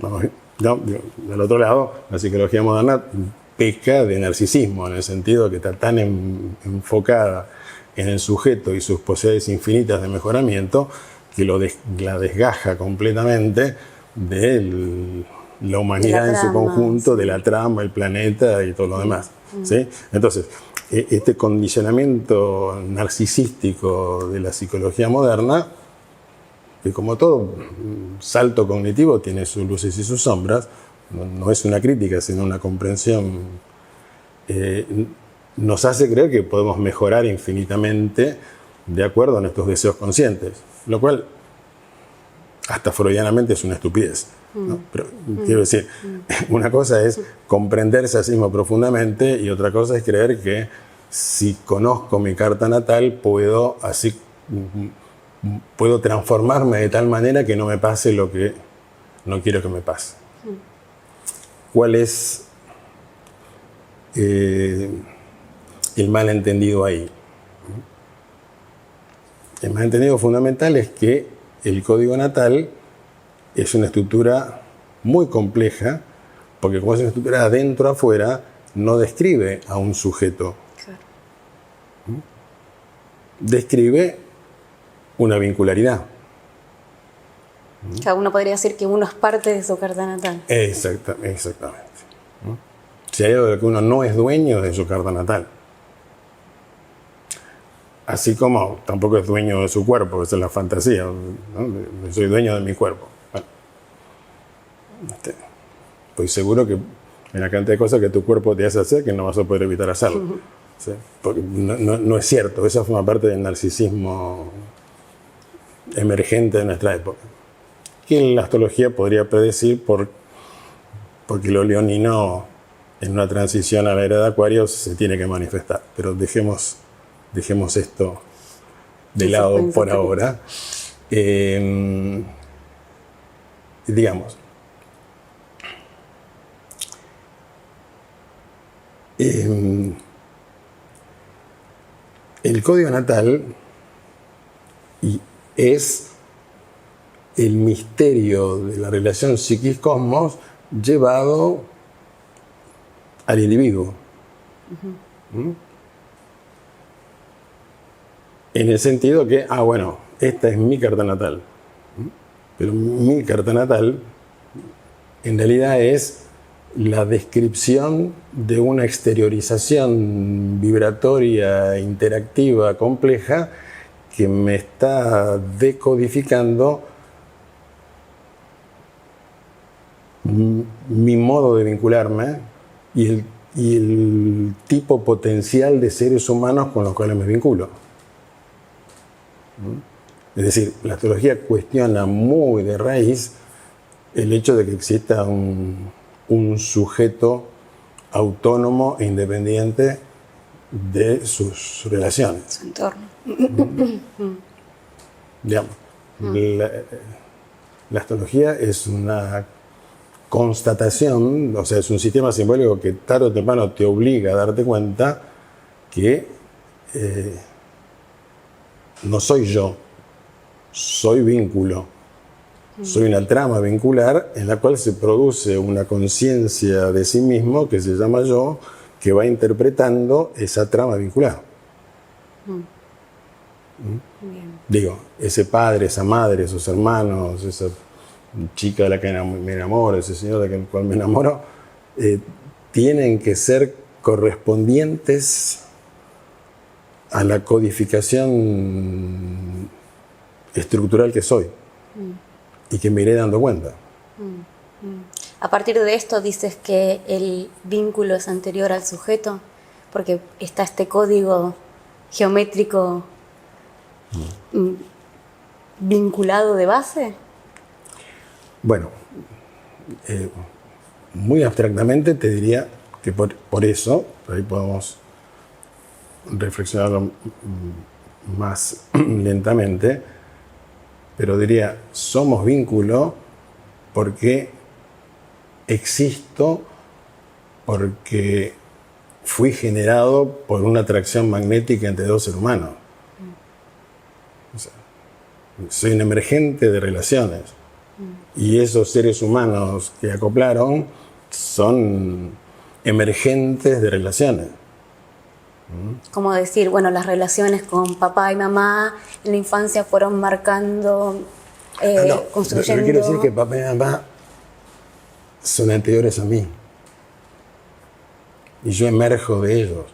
¿Vamos bien? No, del otro lado, la psicología moderna peca de narcisismo, en el sentido que está tan enfocada en el sujeto y sus posibilidades infinitas de mejoramiento, que la desgaja completamente de la humanidad en su conjunto, de la trama, el planeta y todo lo demás. ¿Sí? Entonces, este condicionamiento narcisístico de la psicología moderna, que como todo salto cognitivo tiene sus luces y sus sombras, no es una crítica, sino una comprensión, nos hace creer que podemos mejorar infinitamente de acuerdo a nuestros deseos conscientes, lo cual hasta freudianamente es una estupidez, ¿no? Pero quiero decir, una cosa es comprenderse a sí mismo profundamente y otra cosa es creer que si conozco mi carta natal puedo transformarme de tal manera que no me pase lo que no quiero que me pase. ¿Cuál es el malentendido ahí? El malentendido fundamental es que el código natal es una estructura muy compleja, porque como es una estructura de adentro a afuera, no describe a un sujeto. Claro. Describe una vincularidad. Cada uno podría decir que uno es parte de su carta natal. Exactamente. Si hay algo de lo que uno no es dueño, es de su carta natal. Así como tampoco es dueño de su cuerpo, esa es la fantasía, ¿no? Soy dueño de mi cuerpo. Bueno, estoy seguro que hay una cantidad de cosas que tu cuerpo te hace hacer que no vas a poder evitar hacerlo. ¿Sí? Porque no es cierto, esa forma parte del narcisismo emergente de nuestra época. Que la astrología podría predecir porque lo leonino en una transición a la era de Acuario se tiene que manifestar. Pero dejemos esto de lado por ahora. Digamos, el código natal es el misterio de la relación psiquis-cosmos llevado al individuo. En el sentido que, bueno, esta es mi carta natal. Pero mi carta natal en realidad es la descripción de una exteriorización vibratoria, interactiva, compleja, que me está decodificando mi modo de vincularme y el tipo potencial de seres humanos con los cuales me vinculo. Es decir, la astrología cuestiona muy de raíz el hecho de que exista un sujeto autónomo e independiente de sus relaciones. Su entorno. Digamos, la astrología es una constatación, o sea, es un sistema simbólico que tarde o temprano te obliga a darte cuenta que no soy yo, soy vínculo. Soy una trama vincular en la cual se produce una conciencia de sí mismo que se llama yo, que va interpretando esa trama vincular. Digo, ese padre, esa madre, esos hermanos, esa chica de la que me enamoro, ese señor del cual me enamoro, tienen que ser correspondientes a la codificación estructural que soy. Y que me iré dando cuenta. A partir de esto dices que el vínculo es anterior al sujeto, porque está este código geométrico vinculado de base. Bueno, muy abstractamente te diría que por eso, por ahí podemos reflexionarlo más lentamente, pero diría, somos vínculo porque existo, porque fui generado por una atracción magnética entre dos seres humanos. O sea, soy un emergente de relaciones. Y esos seres humanos que acoplaron son emergentes de relaciones. Como decir, bueno, las relaciones con papá y mamá en la infancia fueron marcando, construyendo... Yo quiero decir que papá y mamá son anteriores a mí. Y yo emerjo de ellos.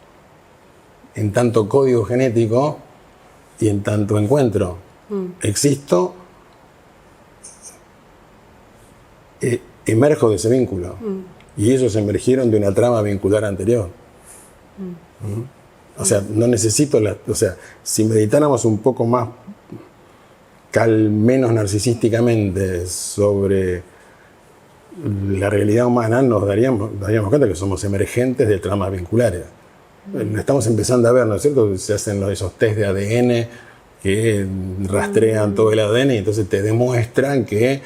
En tanto código genético y en tanto encuentro. Existo, emerjo de ese vínculo. Y ellos emergieron de una trama vincular anterior. O sea, no necesito o sea, si meditáramos un poco más menos narcisísticamente sobre la realidad humana, nos daríamos cuenta que somos emergentes de tramas vinculares. Lo estamos empezando a ver, ¿no es cierto? Se hacen esos test de ADN que rastrean todo el ADN y entonces te demuestran que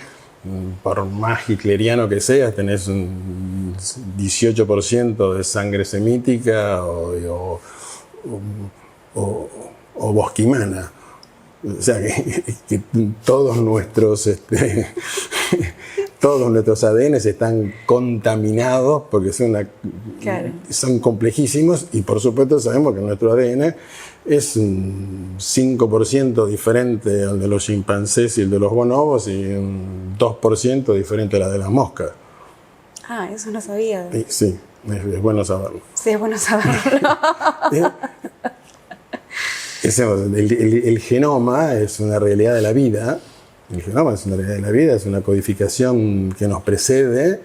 por más hitleriano que seas, tenés un 18% de sangre semítica o bosquimana. O sea, que todos nuestros ADN están contaminados porque son complejísimos y por supuesto sabemos que nuestro ADN es un 5% diferente al de los chimpancés y el de los bonobos y un 2% diferente a la de las moscas. Ah, eso no sabía. Sí, es bueno saberlo. Sí, es bueno saberlo. El genoma es una realidad de la vida. El genoma es una realidad de la vida, es una codificación que nos precede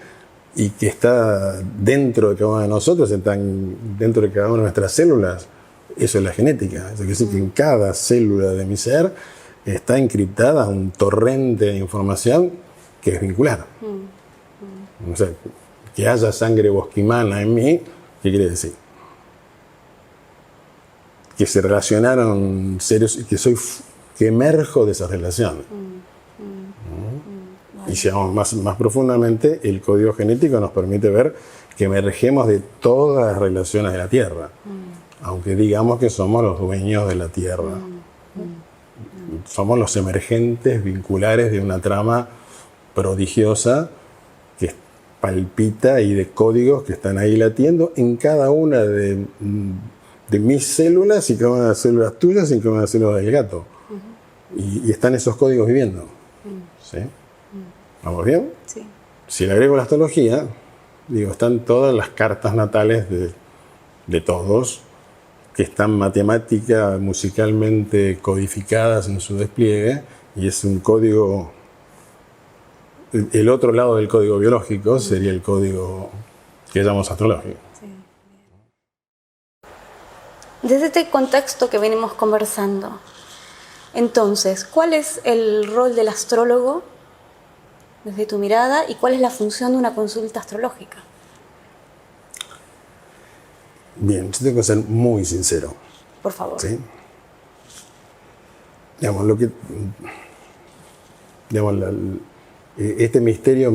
y que está dentro de cada uno de nosotros, dentro de cada una de nuestras células. Eso es la genética. Eso quiere decir que en cada célula de mi ser está encriptada un torrente de información que es vincular. O sea, que haya sangre bosquimana en mí, ¿qué quiere decir? Que se relacionaron seres, que emerjo de esas relaciones. Y si vamos más profundamente, el código genético nos permite ver que emergemos de todas las relaciones de la Tierra, aunque digamos que somos los dueños de la Tierra. Somos los emergentes vinculares de una trama prodigiosa que palpita y de códigos que están ahí latiendo en cada una de mis células y cada una de las células tuyas y cada una de las células del gato. Y están esos códigos viviendo. ¿Sí? ¿Vamos bien? Sí. Si le agrego la astrología, digo, están todas las cartas natales de todos, que están matemática, musicalmente codificadas en su despliegue, y es un código. El otro lado del código biológico sería el código que llamamos astrológico. Sí. Desde este contexto que venimos conversando, entonces, ¿cuál es el rol del astrólogo desde tu mirada y cuál es la función de una consulta astrológica? Bien, yo tengo que ser muy sincero. Por favor. ¿Sí? Digamos, este misterio,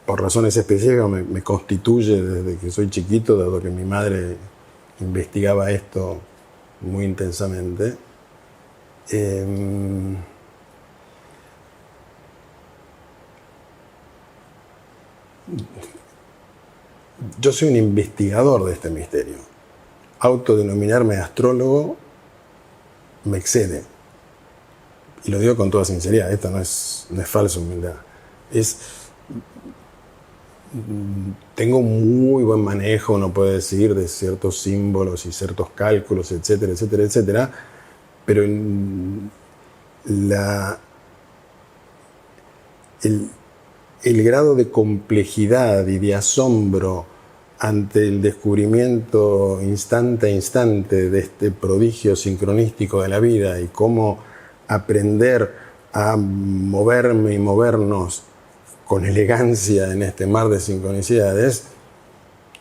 por razones específicas, me constituye desde que soy chiquito, dado que mi madre investigaba esto muy intensamente. Yo soy un investigador de este misterio. Autodenominarme astrólogo me excede. Y lo digo con toda sinceridad, esto no es falsa humildad. Tengo muy buen manejo, uno puede decir, de ciertos símbolos y ciertos cálculos, etcétera, etcétera, etcétera, pero el grado de complejidad y de asombro ante el descubrimiento instante a instante de este prodigio sincronístico de la vida y cómo aprender a moverme y movernos con elegancia en este mar de sincronicidades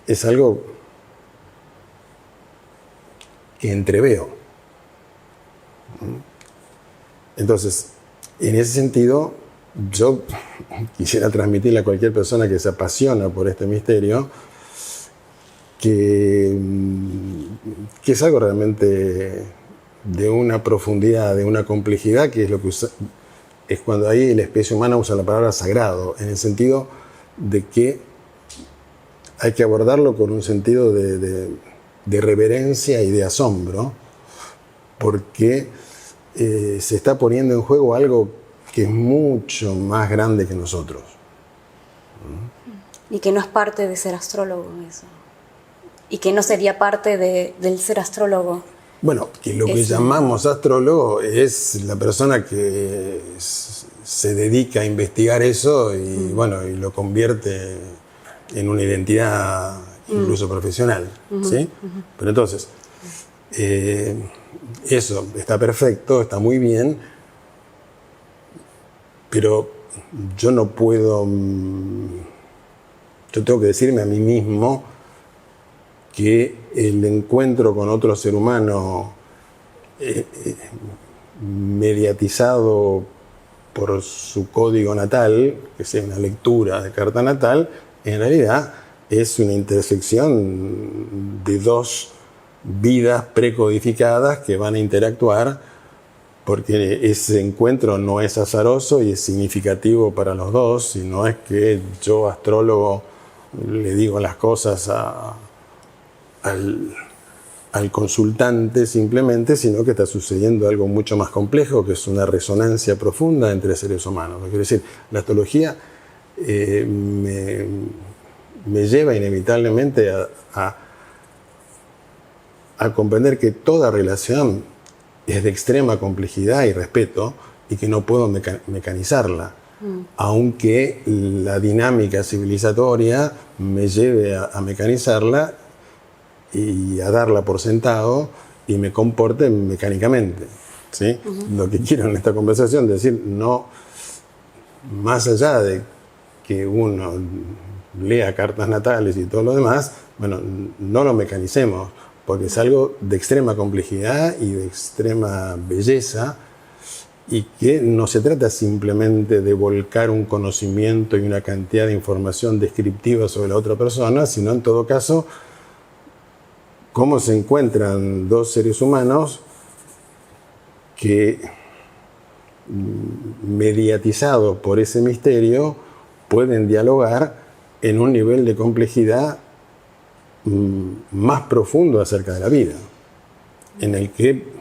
es algo que entreveo. Entonces, en ese sentido, yo quisiera transmitirle a cualquier persona que se apasiona por este misterio que es algo realmente de una profundidad, de una complejidad, que es lo que es cuando ahí la especie humana usa la palabra sagrado, en el sentido de que hay que abordarlo con un sentido de reverencia y de asombro, porque se está poniendo en juego algo que es mucho más grande que nosotros. Y que no es parte de ser astrólogo eso. Y que no sería parte del ser astrólogo. Bueno, que lo que llamamos astrólogo es la persona que se dedica a investigar eso y, bueno, y lo convierte en una identidad incluso profesional. ¿Sí? Pero entonces, eso está perfecto, está muy bien, pero yo no puedo, yo tengo que decirme a mí mismo que el encuentro con otro ser humano mediatizado por su código natal, que sea una lectura de carta natal, en realidad es una intersección de dos vidas precodificadas que van a interactuar, porque ese encuentro no es azaroso y es significativo para los dos, sino es que yo, astrólogo, le digo las cosas al consultante simplemente, sino que está sucediendo algo mucho más complejo, que es una resonancia profunda entre seres humanos. Quiero decir, la astrología me lleva inevitablemente a comprender que toda relación es de extrema complejidad y respeto y que no puedo mecanizarla, aunque la dinámica civilizatoria me lleve a mecanizarla y a darla por sentado y me comporte mecánicamente, ¿sí? Lo que quiero en esta conversación es decir, no, más allá de que uno lea cartas natales y todo lo demás, bueno, no lo mecanicemos, porque es algo de extrema complejidad y de extrema belleza, y que no se trata simplemente de volcar un conocimiento y una cantidad de información descriptiva sobre la otra persona, sino en todo caso, cómo se encuentran dos seres humanos que, mediatizados por ese misterio, pueden dialogar en un nivel de complejidad más profundo acerca de la vida, en el que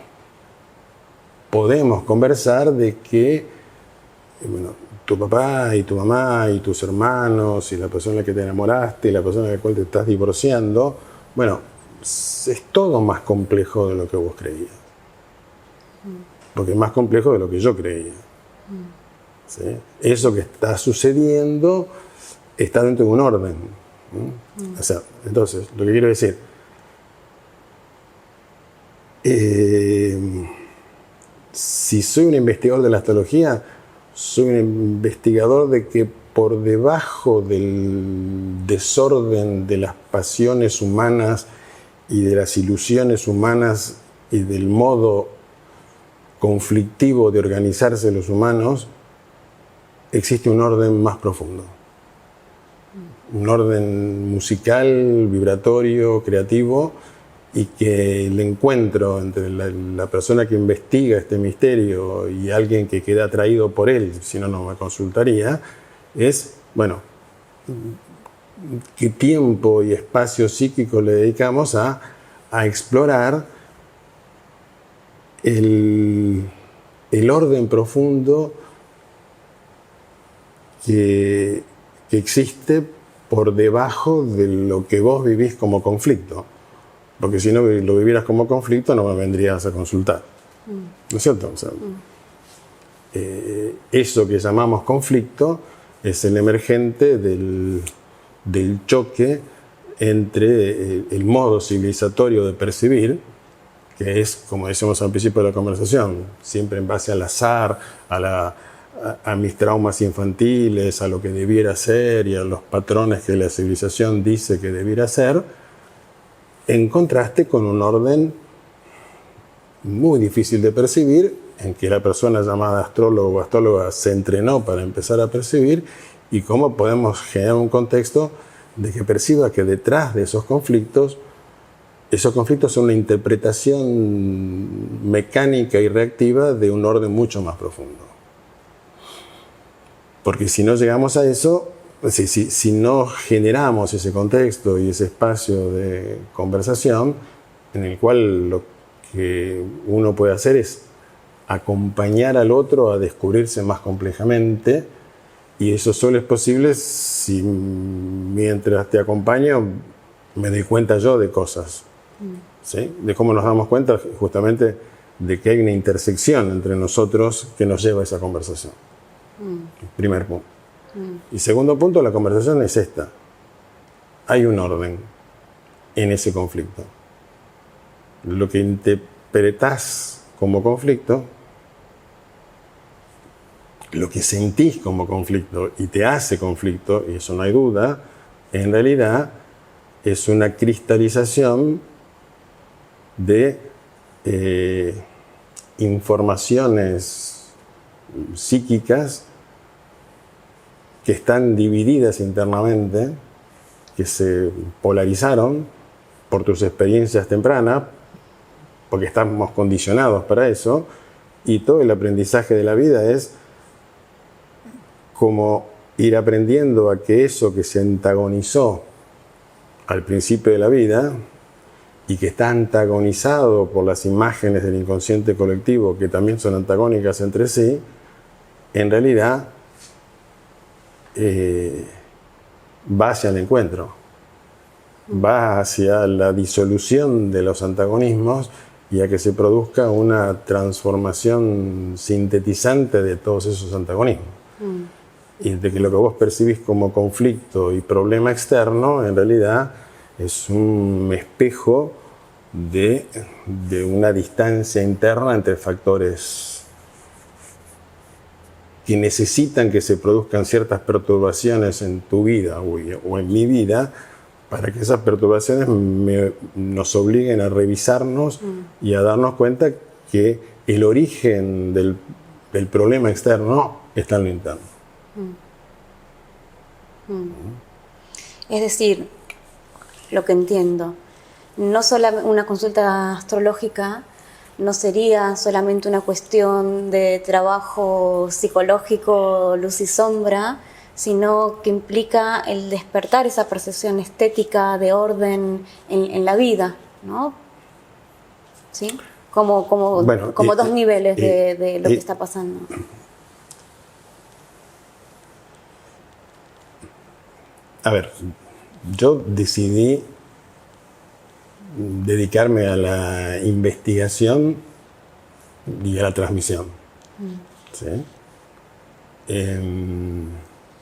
podemos conversar de que, bueno, tu papá y tu mamá y tus hermanos y la persona de la que te enamoraste y la persona de la cual te estás divorciando, bueno, es todo más complejo de lo que vos creías. Porque es más complejo de lo que yo creía. ¿Sí? Eso que está sucediendo está dentro de un orden. O sea, entonces, lo que quiero decir, si soy un investigador de la astrología, soy un investigador de que por debajo del desorden de las pasiones humanas y de las ilusiones humanas y del modo conflictivo de organizarse los humanos, existe un orden más profundo. Un orden musical, vibratorio, creativo, y que el encuentro entre la persona que investiga este misterio y alguien que queda atraído por él, si no, no me consultaría, es, bueno, qué tiempo y espacio psíquico le dedicamos a explorar el orden profundo que existe por debajo de lo que vos vivís como conflicto. Porque si no lo vivieras como conflicto, no me vendrías a consultar. ¿No es cierto? O sea, eso que llamamos conflicto es el emergente del choque entre el modo civilizatorio de percibir, que es, como decíamos al principio de la conversación, siempre en base al azar, a mis traumas infantiles, a lo que debiera ser y a los patrones que la civilización dice que debiera ser, en contraste con un orden muy difícil de percibir, en que la persona llamada astrólogo o astróloga se entrenó para empezar a percibir, y cómo podemos generar un contexto de que perciba que detrás de esos conflictos son una interpretación mecánica y reactiva de un orden mucho más profundo. Porque si no llegamos a eso, si no generamos ese contexto y ese espacio de conversación en el cual lo que uno puede hacer es acompañar al otro a descubrirse más complejamente, y eso solo es posible si mientras te acompaño me doy cuenta yo de cosas, ¿sí? De cómo nos damos cuenta justamente de que hay una intersección entre nosotros que nos lleva a esa conversación. Primer punto. Y segundo punto, la conversación es esta. Hay un orden en ese conflicto. Lo que interpretás como conflicto, lo que sentís como conflicto y te hace conflicto, y eso no hay duda, en realidad es una cristalización de informaciones psíquicas que están divididas internamente, que se polarizaron por tus experiencias tempranas, porque estamos condicionados para eso, y todo el aprendizaje de la vida es como ir aprendiendo a que eso que se antagonizó al principio de la vida y que está antagonizado por las imágenes del inconsciente colectivo, que también son antagónicas entre sí, en realidad va hacia el encuentro, va hacia la disolución de los antagonismos y a que se produzca una transformación sintetizante de todos esos antagonismos. Y de que lo que vos percibís como conflicto y problema externo, en realidad es un espejo de una distancia interna entre factores que necesitan que se produzcan ciertas perturbaciones en tu vida o en mi vida, para que esas perturbaciones nos obliguen a revisarnos y a darnos cuenta que el origen del problema externo está en lo interno. Es decir, lo que entiendo, no solamente una consulta astrológica no sería solamente una cuestión de trabajo psicológico, luz y sombra, sino que implica el despertar esa percepción estética de orden en la vida, ¿no? ¿Sí? Como dos niveles de lo que está pasando. A ver, yo decidí dedicarme a la investigación y a la transmisión. ¿Sí?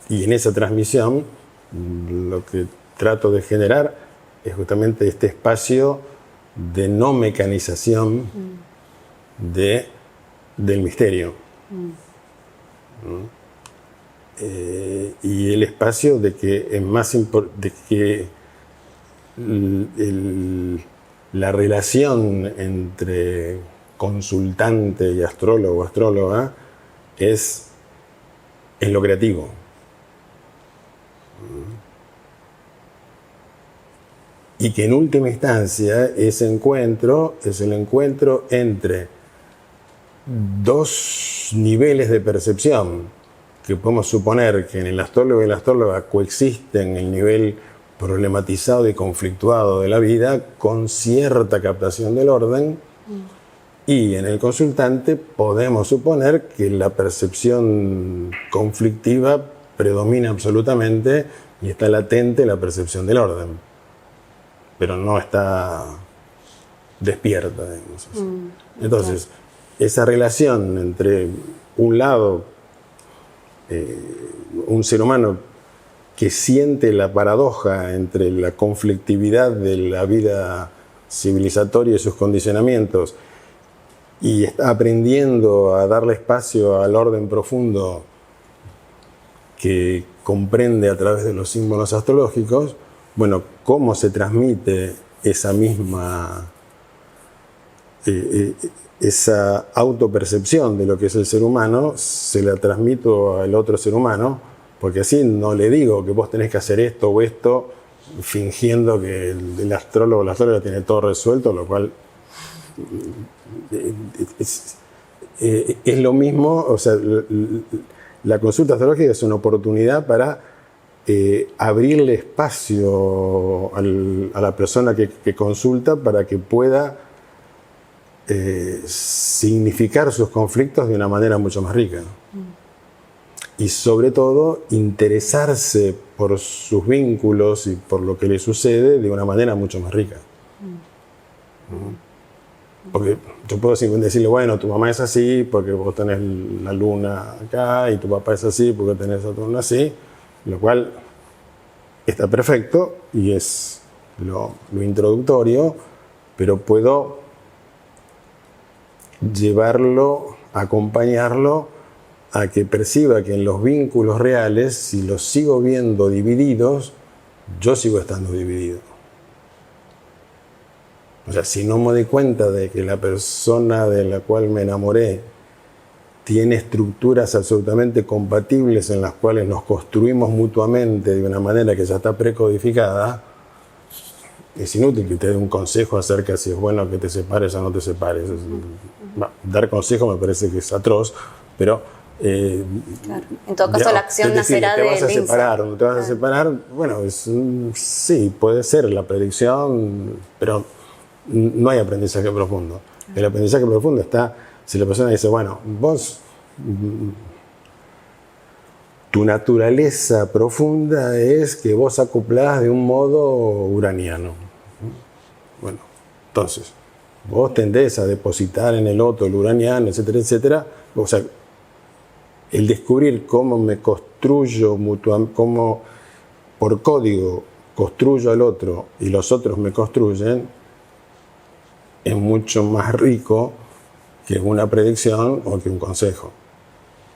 Y en esa transmisión lo que trato de generar es justamente este espacio de no mecanización del misterio. Y el espacio de que es más de que la relación entre consultante y astrólogo o astróloga es lo creativo. Y que en última instancia ese encuentro es el encuentro entre dos niveles de percepción que podemos suponer que en el astrólogo y la astróloga coexisten el nivel problematizado y conflictuado de la vida con cierta captación del orden, y en el consultante podemos suponer que la percepción conflictiva predomina absolutamente y está latente la percepción del orden, pero no está despierta, digamos así. Entonces, esa relación entre un lado, un ser humano que siente la paradoja entre la conflictividad de la vida civilizatoria y sus condicionamientos, y está aprendiendo a darle espacio al orden profundo que comprende a través de los símbolos astrológicos. Bueno, ¿cómo se transmite esa misma esa autopercepción de lo que es el ser humano? Se la transmito al otro ser humano, porque así no le digo que vos tenés que hacer esto o esto fingiendo que el astrólogo o la astróloga tiene todo resuelto, lo cual es lo mismo. O sea, la consulta astrológica es una oportunidad para abrirle espacio a la persona que consulta para que pueda significar sus conflictos de una manera mucho más rica, ¿no? Y sobre todo interesarse por sus vínculos y por lo que le sucede de una manera mucho más rica. Porque yo puedo simplemente decirle, bueno, tu mamá es así porque vos tenés la luna acá, y tu papá es así porque tenés la luna así, lo cual está perfecto y es lo introductorio, pero puedo llevarlo, acompañarlo a que perciba que en los vínculos reales, si los sigo viendo divididos, yo sigo estando dividido. O sea, si no me doy cuenta de que la persona de la cual me enamoré tiene estructuras absolutamente compatibles en las cuales nos construimos mutuamente de una manera que ya está precodificada, es inútil que te dé un consejo acerca de si es bueno que te separes o no te separes. Dar consejo me parece que es atroz, pero claro. En todo caso, la acción nacerá de... ¿Te vas a separar o no te vas a separar? Bueno, sí, puede ser la predicción, pero no hay aprendizaje profundo. El aprendizaje profundo está si la persona dice, bueno, vos, tu naturaleza profunda es que vos acoplás de un modo uraniano. Bueno, entonces, Vos tendés a depositar en el otro el uraniano, etcétera, etcétera. O sea, el descubrir cómo me construyo mutuamente, cómo por código construyo al otro y los otros me construyen, es mucho más rico que una predicción o que un consejo.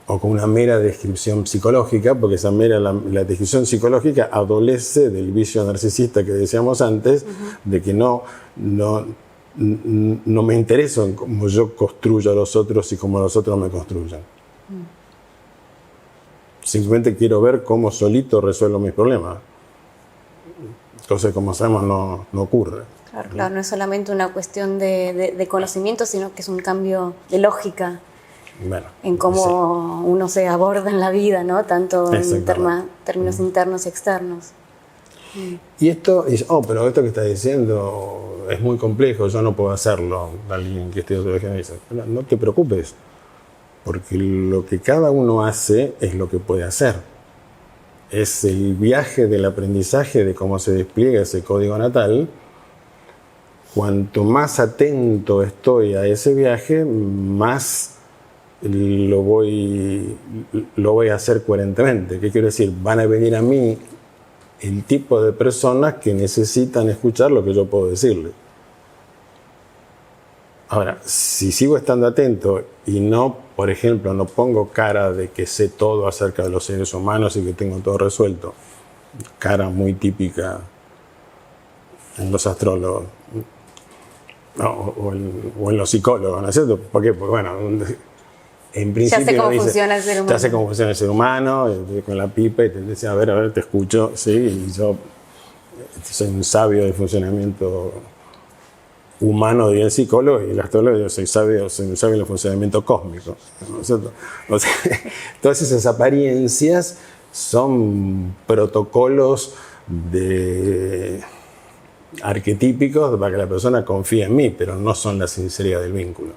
O con una mera descripción psicológica, porque esa mera la descripción psicológica adolece del vicio narcisista que decíamos antes, de que no me interesa en cómo yo construyo a los otros y cómo los otros me construyen. Simplemente quiero ver cómo solito resuelvo mis problemas. Entonces, como sabemos, no ocurre. Claro, claro, no es solamente una cuestión de conocimiento, sino que es un cambio de lógica. Bueno, en cómo uno se aborda en la vida, ¿no? Tanto en términos internos y externos. Y esto, pero esto que estás diciendo es muy complejo, yo no puedo hacerlo. Alguien que estudia sociología me dice, no te preocupes, porque lo que cada uno hace es lo que puede hacer. Es el viaje del aprendizaje de cómo se despliega ese código natal. Cuanto más atento estoy a ese viaje, más lo voy a hacer coherentemente. ¿Qué quiero decir? Van a venir a mí el tipo de personas que necesitan escuchar lo que yo puedo decirles. Ahora, si sigo estando atento y no, por ejemplo, no pongo cara de que sé todo acerca de los seres humanos y que tengo todo resuelto, cara muy típica en los astrólogos, o en los psicólogos, ¿no es cierto? ¿Por qué? Porque, bueno, en principio ya sé cómo funciona el ser humano. Ya sé cómo funciona el ser humano, con la pipa y te decía, a ver, te escucho, sí, y yo soy un sabio del funcionamiento humano, diría el psicólogo, y el astrólogo, yo soy un sabio del funcionamiento cósmico, ¿no es cierto? O sea, todas esas apariencias son protocolos arquetípicos para que la persona confíe en mí, pero no son la sinceridad del vínculo.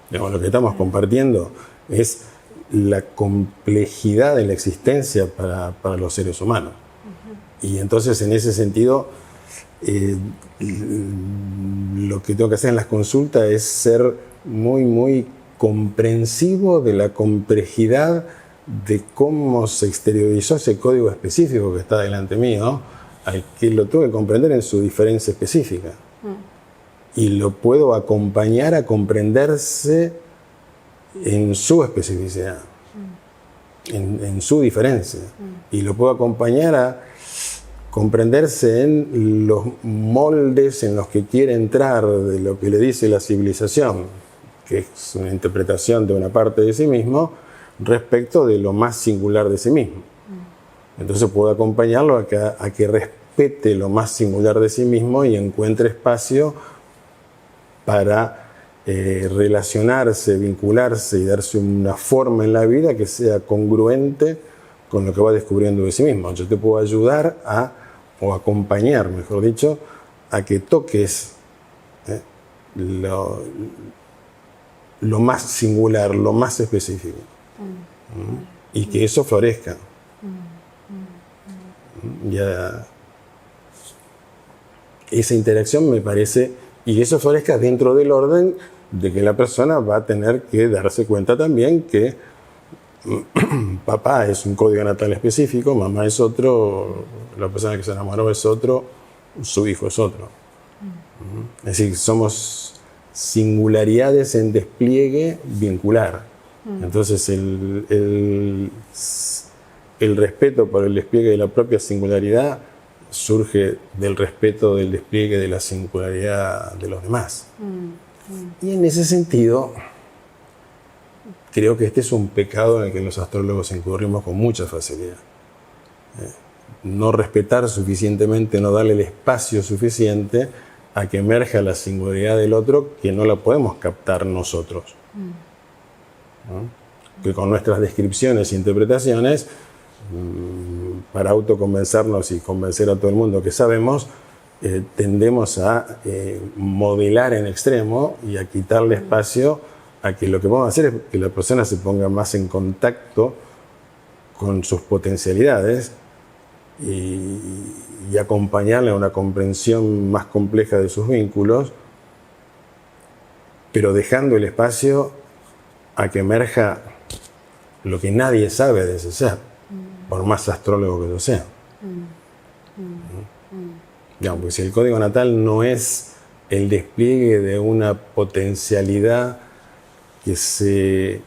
Digamos, lo que estamos compartiendo es la complejidad de la existencia para los seres humanos. Y entonces, en ese sentido, lo que tengo que hacer en las consultas es ser muy, muy comprensivo de la complejidad de cómo se exteriorizó ese código específico que está delante mío, al que lo tengo que comprender en su diferencia específica. Y lo puedo acompañar a comprenderse en su especificidad, en su diferencia. Y lo puedo acompañar a comprenderse en los moldes en los que quiere entrar de lo que le dice la civilización, que es una interpretación de una parte de sí mismo respecto de lo más singular de sí mismo. Entonces puedo acompañarlo a que respete lo más singular de sí mismo y encuentre espacio para relacionarse, vincularse y darse una forma en la vida que sea congruente con lo que va descubriendo de sí mismo. Yo te puedo ayudar o acompañar, mejor dicho, a que toques lo más singular, lo más específico. Y que eso florezca. Ya, esa interacción me parece, y eso florezca dentro del orden de que la persona va a tener que darse cuenta también que papá es un código natal específico, mamá es otro, la persona que se enamoró es otro, su hijo es otro. Es decir, somos singularidades en despliegue vincular. Entonces el respeto por el despliegue de la propia singularidad surge del respeto del despliegue de la singularidad de los demás. Y en ese sentido, creo que este es un pecado en el que los astrólogos incurrimos con mucha facilidad. No respetar suficientemente, no darle el espacio suficiente a que emerja la singularidad del otro, que no la podemos captar nosotros. ¿No? Que con nuestras descripciones e interpretaciones, para autoconvencernos y convencer a todo el mundo que sabemos, tendemos a modelar en extremo y a quitarle espacio a que lo que vamos a hacer es que la persona se ponga más en contacto con sus potencialidades y acompañarle a una comprensión más compleja de sus vínculos pero dejando el espacio a que emerja lo que nadie sabe de ese ser, por más astrólogo que lo sea. Digamos, porque si el código natal no es el despliegue de una potencialidad que se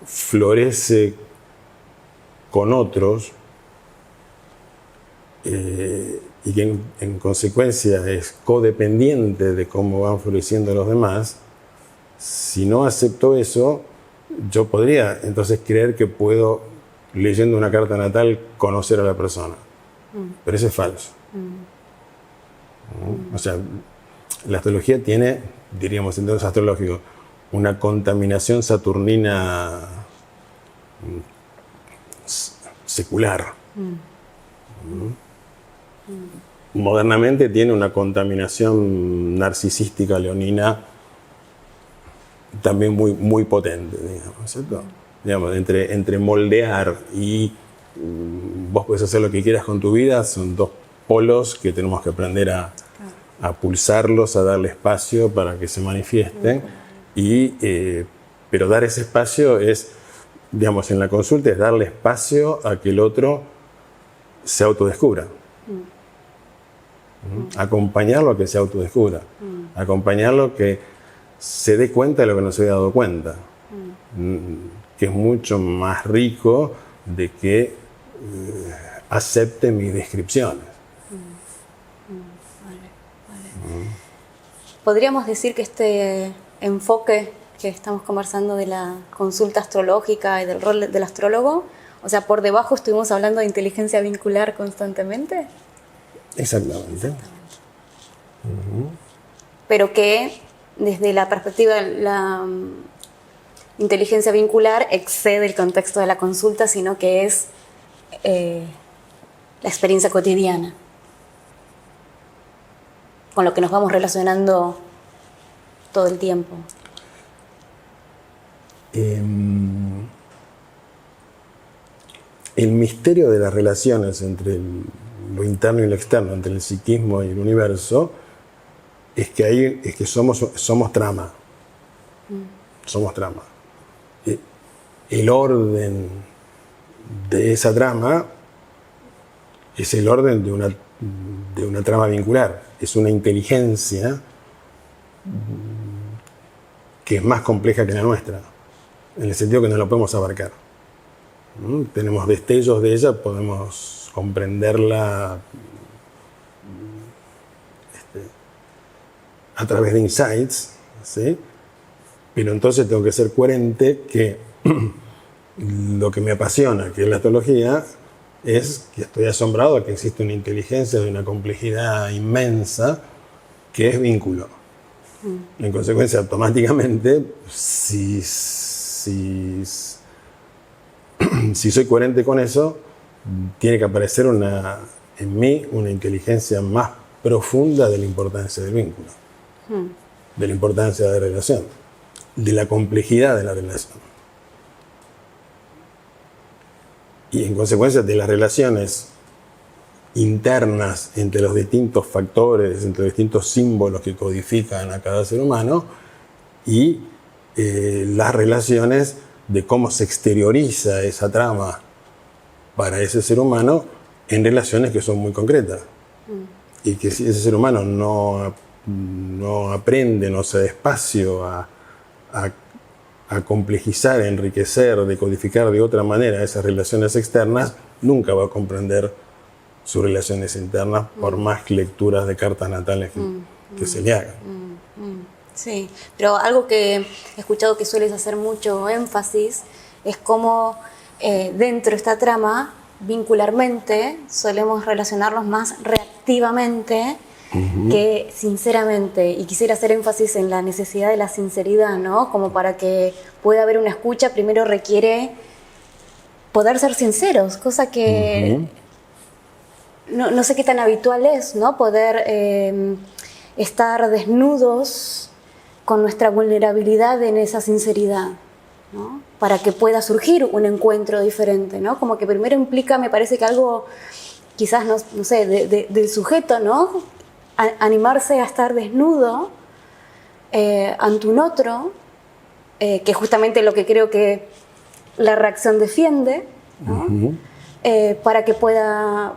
florece con otros, y que en consecuencia es codependiente de cómo van floreciendo los demás, si no acepto eso, yo podría entonces creer que puedo, leyendo una carta natal, conocer a la persona. Pero eso es falso. O sea, la astrología tiene, diríamos en términos astrológicos, una contaminación saturnina secular. Modernamente tiene una contaminación narcisística leonina también muy potente, digamos, ¿cierto? Digamos, entre moldear y vos podés hacer lo que quieras con tu vida, son dos polos que tenemos que aprender a pulsarlos, a darle espacio para que se manifiesten. Pero dar ese espacio es, digamos, en la consulta es darle espacio a que el otro se autodescubra. Acompañarlo a que se autodescubra. Acompañarlo a que se dé cuenta de lo que no se había dado cuenta. Que es mucho más rico de que acepte mis descripciones. Podríamos decir que este enfoque que estamos conversando de la consulta astrológica y del rol del astrólogo, o sea, por debajo estuvimos hablando de inteligencia vincular constantemente. Exactamente. Pero que desde la perspectiva de la inteligencia vincular excede el contexto de la consulta, sino que es la experiencia cotidiana, con lo que nos vamos relacionando todo el tiempo. El misterio de las relaciones entre lo interno y lo externo, entre el psiquismo y el universo, es que somos trama. Somos trama. El orden de esa trama es el orden de una trama vincular. Es una inteligencia que es más compleja que la nuestra, en el sentido que no la podemos abarcar. Tenemos destellos de ella, podemos comprenderla a través de insights, ¿sí? Pero entonces tengo que ser coherente que lo que me apasiona, que es la astrología, es que estoy asombrado de que existe una inteligencia de una complejidad inmensa que es vínculo. En consecuencia, automáticamente, si soy coherente con eso, tiene que aparecer en mí una inteligencia más profunda de la importancia del vínculo, de la importancia de la relación, de la complejidad de la relación. Y en consecuencia de las relaciones internas entre los distintos factores, entre los distintos símbolos que codifican a cada ser humano, y las relaciones de cómo se exterioriza esa trama para ese ser humano en relaciones que son muy concretas. Y que si ese ser humano no aprende, no se da espacio a complejizar, a enriquecer, decodificar de otra manera esas relaciones externas, nunca va a comprender sus relaciones internas por más lecturas de cartas natales que se le hagan. Sí, pero algo que he escuchado que sueles hacer mucho énfasis es cómo dentro de esta trama, vincularmente, solemos relacionarnos más reactivamente que sinceramente, y quisiera hacer énfasis en la necesidad de la sinceridad, ¿no? Como para que pueda haber una escucha, primero requiere poder ser sinceros, cosa que no sé qué tan habitual es, ¿no? Poder estar desnudos con nuestra vulnerabilidad en esa sinceridad, ¿no? Para que pueda surgir un encuentro diferente, ¿no? Como que primero implica, me parece que algo, quizás, no sé, del sujeto, ¿no? Animarse a estar desnudo ante un otro, que es justamente lo que creo que la reacción defiende, ¿no? Para que pueda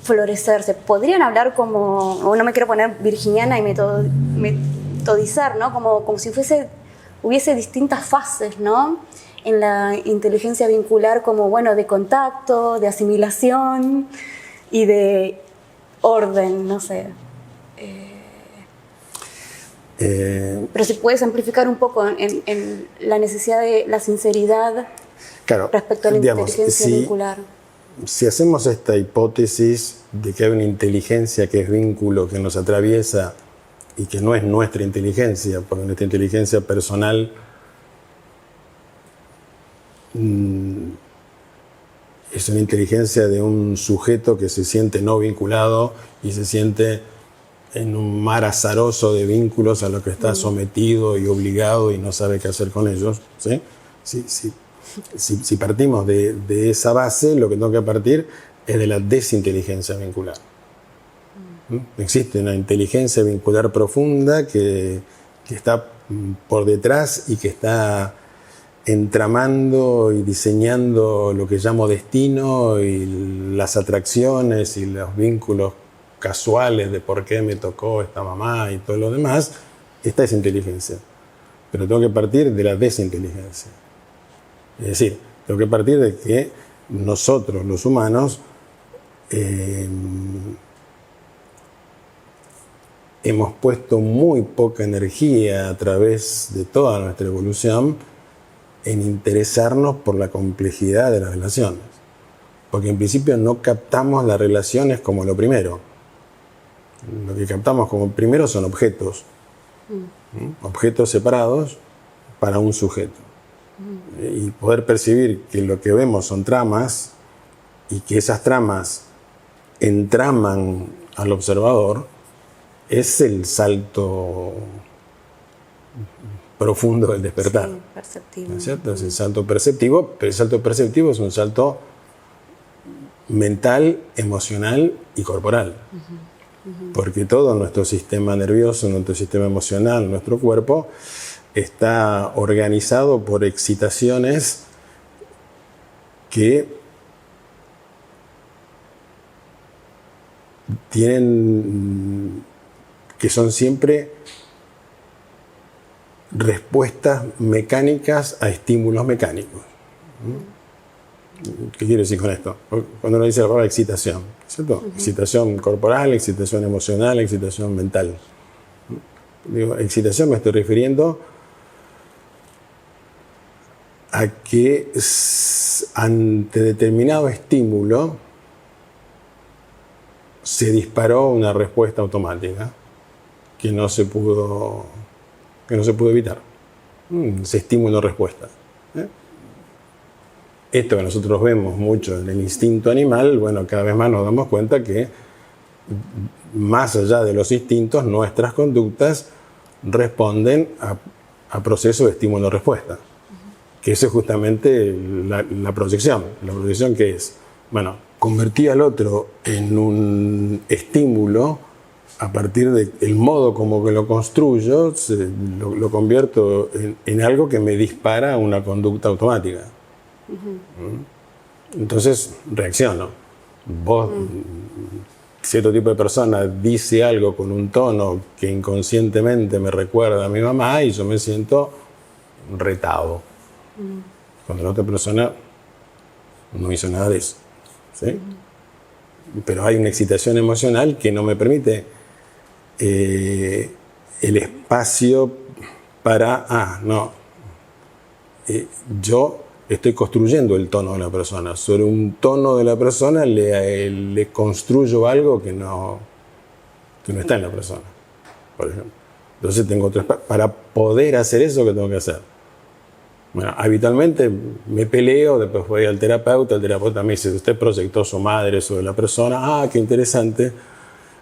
florecerse. Podrían hablar como, o no me quiero poner virginiana y metodizar, ¿no? Como si hubiese distintas fases, ¿no? En la inteligencia vincular, como, bueno, de contacto, de asimilación y de orden, no sé. Pero si puedes amplificar un poco en la necesidad de la sinceridad, claro, respecto a la inteligencia vincular. Si hacemos esta hipótesis de que hay una inteligencia que es vínculo, que nos atraviesa y que no es nuestra inteligencia, porque nuestra inteligencia personal es una inteligencia de un sujeto que se siente no vinculado y se siente en un mar azaroso de vínculos a los que está sometido y obligado y no sabe qué hacer con ellos, ¿sí? Si partimos de esa base, lo que tengo que partir es de la desinteligencia vincular. Existe una inteligencia vincular profunda que está por detrás y que está entramando y diseñando lo que llamo destino y las atracciones y los vínculos casuales de por qué me tocó esta mamá y todo lo demás. Esta es inteligencia. Pero tengo que partir de la desinteligencia. Es decir, tengo que partir de que nosotros, los humanos, hemos puesto muy poca energía a través de toda nuestra evolución en interesarnos por la complejidad de las relaciones. Porque en principio no captamos las relaciones como lo primero. Lo que captamos como primero son objetos. Objetos separados para un sujeto. Y poder percibir que lo que vemos son tramas y que esas tramas entraman al observador es el salto profundo del despertar. Sí, perceptivo. ¿No es cierto? Es el salto perceptivo, pero el salto perceptivo es un salto mental, emocional y corporal. Porque todo nuestro sistema nervioso, nuestro sistema emocional, nuestro cuerpo está organizado por excitaciones que son siempre respuestas mecánicas a estímulos mecánicos. ¿Qué quiero decir con esto? Cuando uno dice la palabra excitación, ¿cierto? Excitación corporal, excitación emocional, excitación mental. Digo, excitación me estoy refiriendo a que ante determinado estímulo se disparó una respuesta automática que no se pudo evitar. Ese estímulo-respuesta. Esto que nosotros vemos mucho en el instinto animal, bueno, cada vez más nos damos cuenta que más allá de los instintos, nuestras conductas responden a procesos de estímulo-respuesta. Que eso es justamente la proyección. ¿La proyección qué es? Bueno, convertí al otro en un estímulo a partir del modo como que lo construyo, lo convierto en algo que me dispara una conducta automática. Entonces reacciono. Cierto tipo de persona dice algo con un tono que inconscientemente me recuerda a mi mamá y yo me siento retado. Cuando la otra persona no hizo nada de eso. ¿Sí? Pero hay una excitación emocional que no me permite el espacio para, yo estoy construyendo el tono de la persona. Sobre un tono de la persona le construyo algo que no está en la persona, por ejemplo. Entonces tengo otro espacio. Para poder hacer eso, ¿qué tengo que hacer? Bueno, habitualmente me peleo, después voy al terapeuta, el terapeuta me dice, usted proyectó su madre sobre la persona, qué interesante,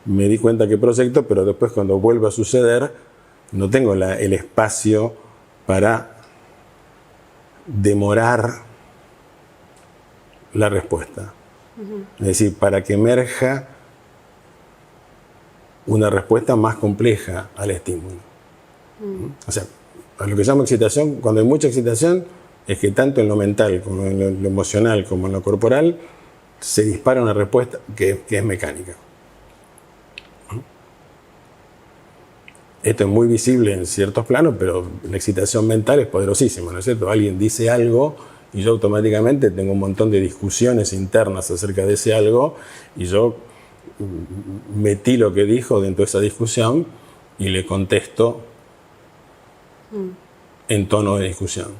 me di cuenta que proyecto, pero después cuando vuelve a suceder, no tengo el espacio para demorar la respuesta. Es decir, para que emerja una respuesta más compleja al estímulo. O sea, a lo que llamo excitación, cuando hay mucha excitación, es que tanto en lo mental, como en lo emocional, como en lo corporal, se dispara una respuesta que es mecánica. Esto es muy visible en ciertos planos, pero la excitación mental es poderosísima, ¿no es cierto? Alguien dice algo y yo automáticamente tengo un montón de discusiones internas acerca de ese algo y yo metí lo que dijo dentro de esa discusión y le contesto en tono de discusión.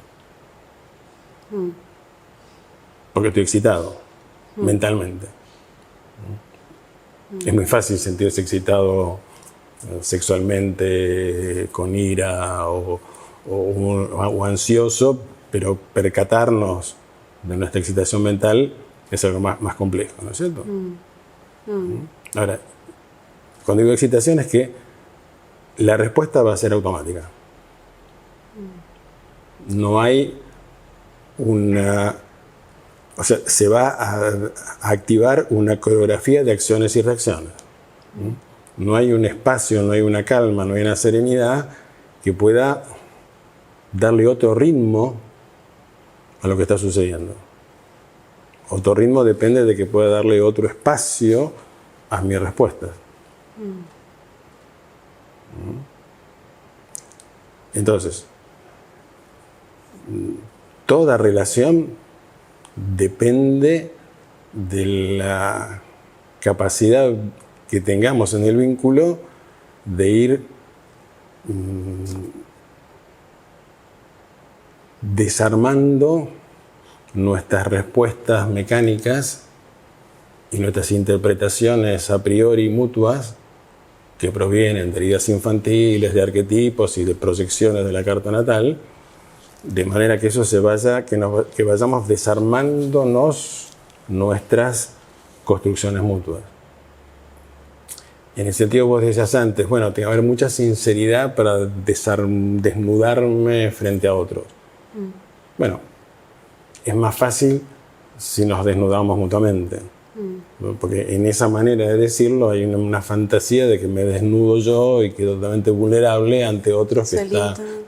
Porque estoy excitado mentalmente. Es muy fácil sentirse excitado sexualmente, con ira o ansioso, pero percatarnos de nuestra excitación mental es algo más complejo, ¿no es cierto? Ahora, cuando digo excitación es que la respuesta va a ser automática. No hay una... O sea, se va a activar una coreografía de acciones y reacciones. No hay un espacio, no hay una calma, no hay una serenidad que pueda darle otro ritmo a lo que está sucediendo. Otro ritmo depende de que pueda darle otro espacio a mis respuestas. Entonces, toda relación depende de la capacidad que tengamos en el vínculo de ir desarmando nuestras respuestas mecánicas y nuestras interpretaciones a priori mutuas que provienen de heridas infantiles, de arquetipos y de proyecciones de la carta natal, de manera que eso que vayamos desarmándonos nuestras construcciones mutuas. En el sentido vos decías antes, bueno, tiene que haber mucha sinceridad para desnudarme frente a otros. Bueno, es más fácil si nos desnudamos mutuamente. Porque en esa manera de decirlo hay una fantasía de que me desnudo yo y quedo totalmente vulnerable ante otros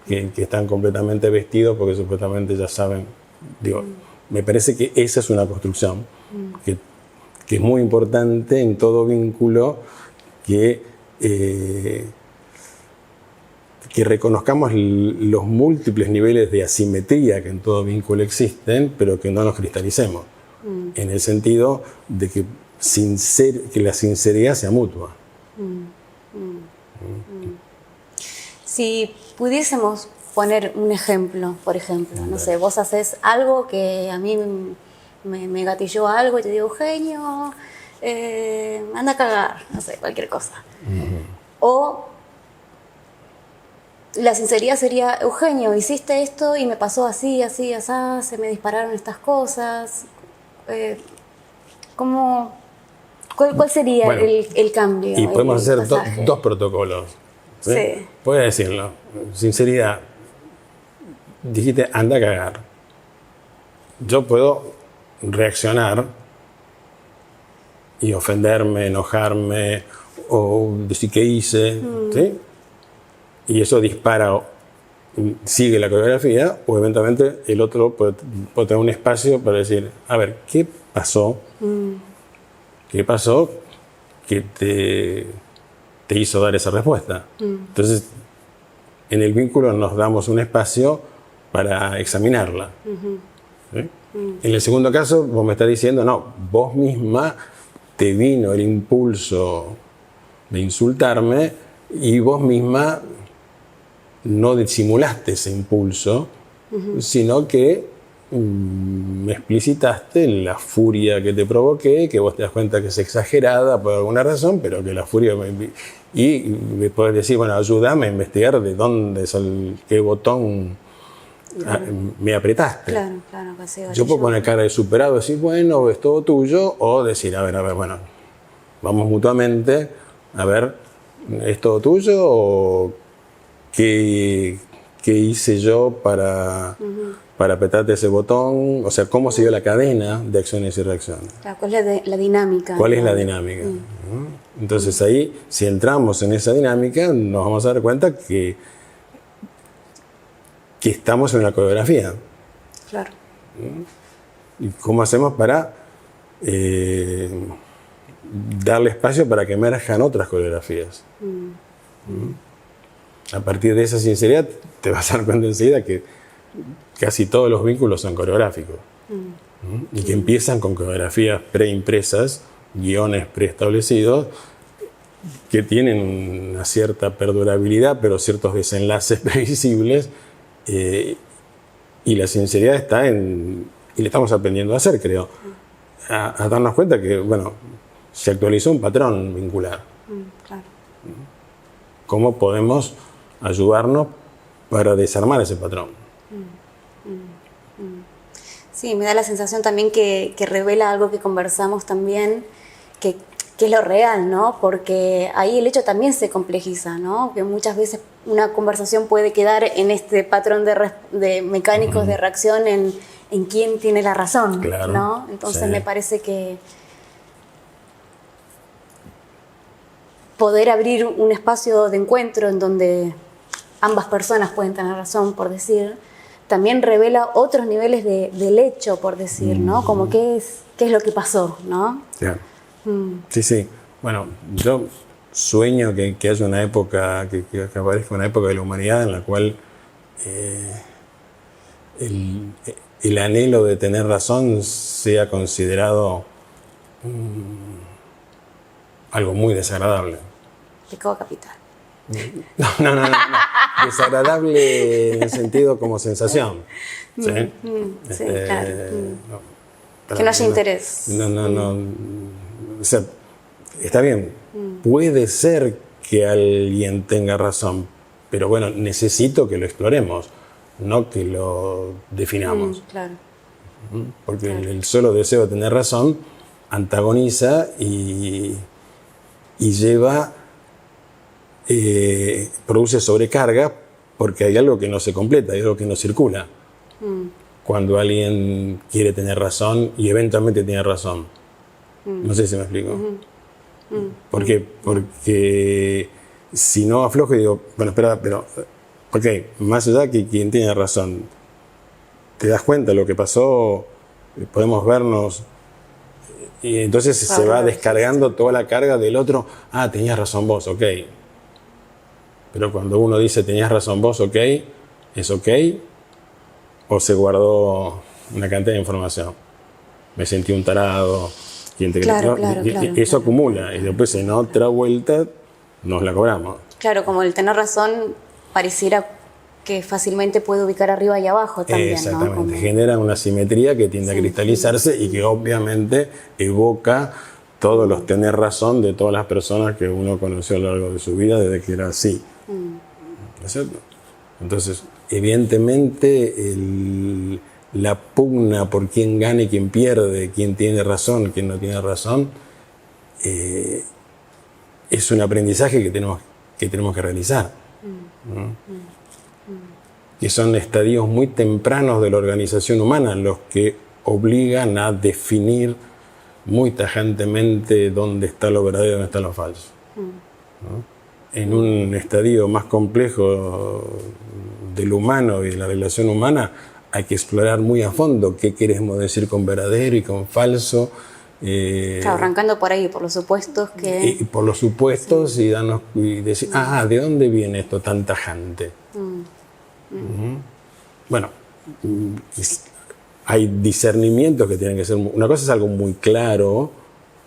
que están completamente vestidos porque supuestamente ya saben. Digo, me parece que esa es una construcción que es muy importante en todo vínculo, que reconozcamos los múltiples niveles de asimetría que en todo vínculo existen, pero que no nos cristalicemos. En el sentido de que la sinceridad sea mutua. Si pudiésemos poner un ejemplo, por ejemplo, no sé, vos haces algo que a mí me gatilló algo y te digo, Eugenio, anda a cagar, no sé, cualquier cosa. O la sinceridad sería, Eugenio, hiciste esto y me pasó así, así, así, se me dispararon estas cosas. ¿Cuál sería el cambio? Y podemos hacer dos protocolos. ¿Sí? Sí. Puedes decirlo. Sinceridad. Dijiste, anda a cagar. Yo puedo reaccionar y ofenderme, enojarme o decir qué hice. ¿Sí? Y eso dispara, sigue la coreografía, o eventualmente el otro puede tener un espacio para decir, a ver, ¿qué pasó? ¿Qué pasó que te hizo dar esa respuesta? Entonces, en el vínculo nos damos un espacio para examinarla. ¿Sí? En el segundo caso, vos me estás diciendo, no, vos misma te vino el impulso de insultarme y vos misma no disimulaste ese impulso, sino que me explicitaste la furia que te provoqué, que vos te das cuenta que es exagerada por alguna razón, pero que la furia... Y me podés decir, bueno, ayúdame a investigar de dónde es qué botón me apretaste. Claro, yo puedo poner cara de superado, decir, bueno, es todo tuyo, o decir, a ver, bueno, vamos mutuamente, a ver, ¿es todo tuyo o qué hice yo para apretarte ese botón? O sea, ¿cómo se dio la cadena de acciones y reacciones? Claro, ¿cuál es la dinámica? ¿Cuál es la dinámica? Entonces ahí, si entramos en esa dinámica, nos vamos a dar cuenta que que estamos en una coreografía. Claro. ¿Y cómo hacemos para darle espacio para que emerjan otras coreografías? A partir de esa sinceridad te vas a dar cuenta enseguida que casi todos los vínculos son coreográficos. Y que empiezan con coreografías preimpresas, guiones preestablecidos, que tienen una cierta perdurabilidad, pero ciertos desenlaces previsibles, y la sinceridad está en, y le estamos aprendiendo a hacer, creo, a darnos cuenta que, bueno, se actualizó un patrón vincular. Claro. ¿Cómo podemos ayudarnos para desarmar ese patrón? Sí, me da la sensación también que revela algo que conversamos también, que es lo real, ¿no? Porque ahí el hecho también se complejiza, ¿no? Que muchas veces una conversación puede quedar en este patrón de mecánicos de reacción en quién tiene la razón, claro, ¿no? Entonces sí. Me parece que poder abrir un espacio de encuentro en donde ambas personas pueden tener razón, por decir, también revela otros niveles del hecho, por decir, ¿no? Como qué es lo que pasó, ¿no? Yeah. Sí, sí. Bueno, yo sueño que haya una época, que aparezca una época de la humanidad en la cual el anhelo de tener razón sea considerado algo muy desagradable. Pecado capital. No. Desagradable en el sentido como sensación. ¿Sí? Sí, claro. Que no haya interés. No. O sea, está bien. Puede ser que alguien tenga razón, pero bueno, necesito que lo exploremos, no que lo definamos. Claro. Porque el solo deseo de tener razón antagoniza y lleva, produce sobrecarga, porque hay algo que no se completa, hay algo que no circula. Cuando alguien quiere tener razón y eventualmente tiene razón. No sé si me explico. ¿Por qué? Porque si no aflojo y digo, bueno, espera, pero, ok, más allá que quien tiene razón, te das cuenta de lo que pasó, podemos vernos, y entonces se va descargando toda la carga del otro. Ah, tenías razón vos, ok. Pero cuando uno dice tenías razón vos, ok, ¿es ok? ¿O se guardó una cantidad de información? Me sentí un tarado. Claro. Eso acumula, y después en otra vuelta nos la cobramos. Claro, como el tener razón pareciera que fácilmente puede ubicar arriba y abajo también. Exactamente, ¿no? Como... genera una simetría que tiende a cristalizarse y que obviamente evoca todos los tener razón de todas las personas que uno conoció a lo largo de su vida desde que era así. ¿No es cierto? Entonces, evidentemente, la pugna por quién gana y quién pierde, quién tiene razón, quién no tiene razón, es un aprendizaje que tenemos que realizar. ¿No? Que son estadios muy tempranos de la organización humana los que obligan a definir muy tajantemente dónde está lo verdadero y dónde está lo falso. ¿No? En un estadio más complejo del humano y de la relación humana hay que explorar muy a fondo qué queremos decir con verdadero y con falso. Claro, arrancando por ahí, por los supuestos que... Y por los supuestos y decir, ¿de dónde viene esto tan tajante? Bueno, hay discernimientos que tienen que ser... Una cosa es algo muy claro,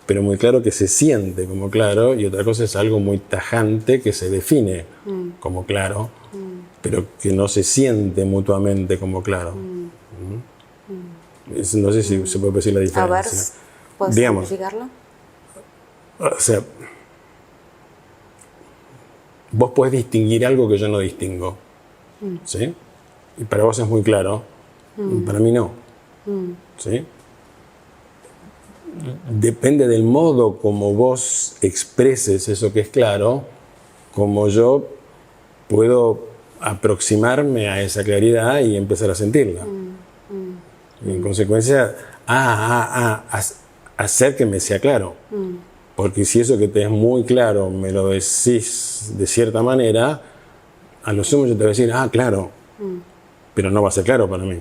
pero muy claro que se siente como claro, y otra cosa es algo muy tajante que se define como claro, pero que no se siente mutuamente como claro. No sé si se puede decir la diferencia. A ver, ¿puedes simplificarlo? O sea, vos podés distinguir algo que yo no distingo. ¿Sí? Y para vos es muy claro, para mí no. ¿Sí? Depende del modo como vos expreses eso que es claro, como yo puedo aproximarme a esa claridad y empezar a sentirla. Y en consecuencia, hacer que me sea claro. Porque si eso que te es muy claro me lo decís de cierta manera, a lo sumo yo te voy a decir, claro. pero no va a ser claro para mí.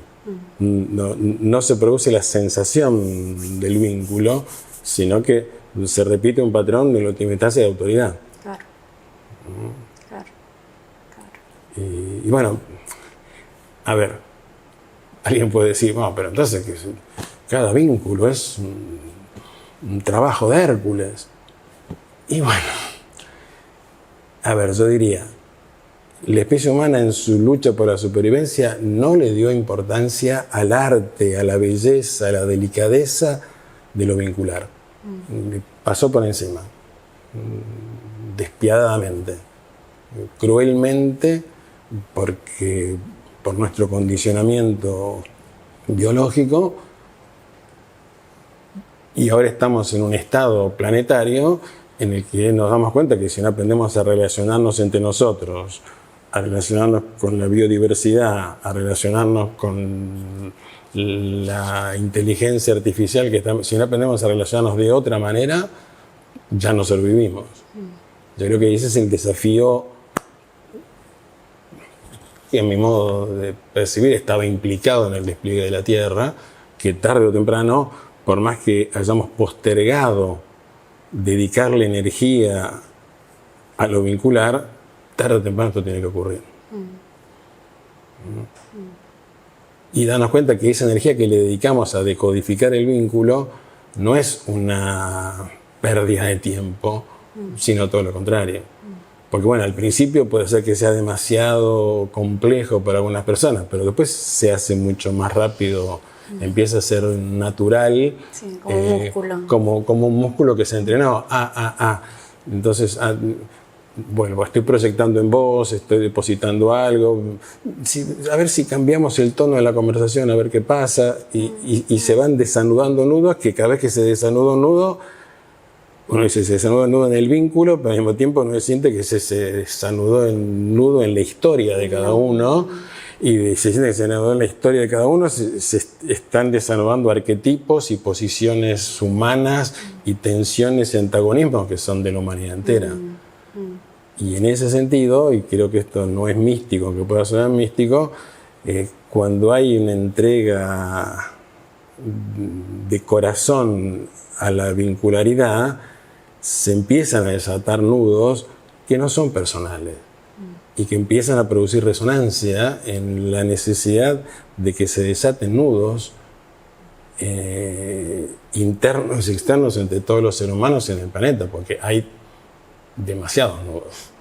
No se produce la sensación del vínculo, sino que se repite un patrón de legitimación y de autoridad. Claro. Claro. Y bueno, a ver, alguien puede decir, no, pero entonces que cada vínculo es un trabajo de Hércules. Y bueno, a ver, yo diría, la especie humana en su lucha por la supervivencia no le dio importancia al arte, a la belleza, a la delicadeza de lo vincular. Le pasó por encima, despiadadamente, cruelmente, porque por nuestro condicionamiento biológico, y ahora estamos en un estado planetario en el que nos damos cuenta que si no aprendemos a relacionarnos entre nosotros, a relacionarnos con la biodiversidad, a relacionarnos con la inteligencia artificial, si no aprendemos a relacionarnos de otra manera, ya no sobrevivimos. Yo creo que ese es el desafío que, a mi modo de percibir, estaba implicado en el despliegue de la Tierra, que tarde o temprano, por más que hayamos postergado dedicarle energía a lo vincular, tarde o temprano esto tiene que ocurrir. Y darnos cuenta que esa energía que le dedicamos a decodificar el vínculo no es una pérdida de tiempo, sino todo lo contrario. Porque bueno, al principio puede ser que sea demasiado complejo para algunas personas, pero después se hace mucho más rápido, empieza a ser natural, sí, como un músculo. Como un músculo que se entrenó. Entonces, bueno, estoy proyectando en vos, estoy depositando algo, a ver si cambiamos el tono de la conversación, a ver qué pasa, y se van desanudando nudos, que cada vez que se desanuda un nudo, uno dice, se desanudó el nudo en el vínculo, pero al mismo tiempo uno siente que se desanudó el nudo en la historia de cada uno, y se siente que se desanudó en la historia de cada uno, se están desanudando arquetipos y posiciones humanas y tensiones y antagonismos que son de la humanidad entera. Y en ese sentido, y creo que esto no es místico, aunque pueda sonar místico, cuando hay una entrega de corazón a la vincularidad, se empiezan a desatar nudos que no son personales y que empiezan a producir resonancia en la necesidad de que se desaten nudos internos y externos entre todos los seres humanos en el planeta, porque hay demasiados nudos.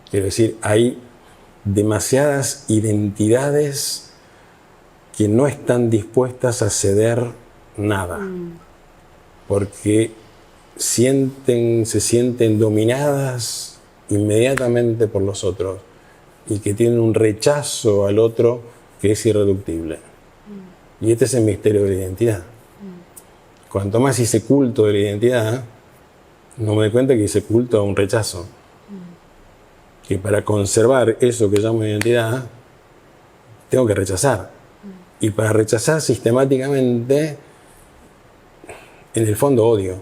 Quiero decir, hay demasiadas identidades que no están dispuestas a ceder nada, porque se sienten dominadas inmediatamente por los otros y que tienen un rechazo al otro que es irreductible. Y este es el misterio de la identidad. Cuanto más hice culto de la identidad, no me doy cuenta que hice culto a un rechazo. Que para conservar eso que llamo identidad, tengo que rechazar. Y para rechazar sistemáticamente, en el fondo odio.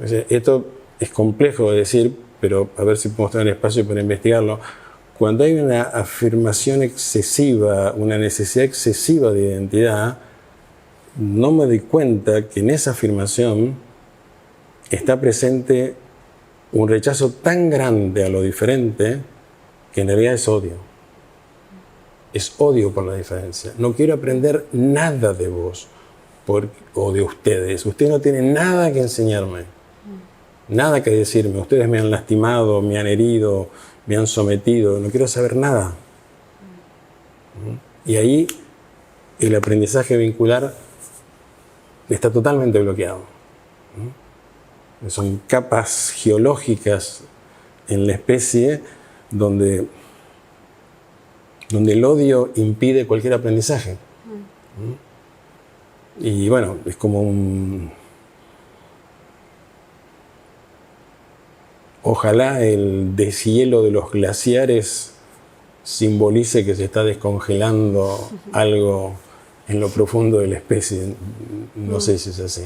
O sea, esto es complejo de decir, pero a ver si podemos tener espacio para investigarlo. Cuando hay una afirmación excesiva, una necesidad excesiva de identidad, no me doy cuenta que en esa afirmación está presente un rechazo tan grande a lo diferente que en realidad es odio. Es odio por la diferencia. No quiero aprender nada de vos o de ustedes. Ustedes no tienen nada que enseñarme, nada que decirme. Ustedes me han lastimado, me han herido, me han sometido. No quiero saber nada. Y ahí el aprendizaje vincular está totalmente bloqueado. Son capas geológicas en la especie donde el odio impide cualquier aprendizaje. Y bueno, es como ojalá el deshielo de los glaciares simbolice que se está descongelando algo en lo profundo de la especie. No sé si es así.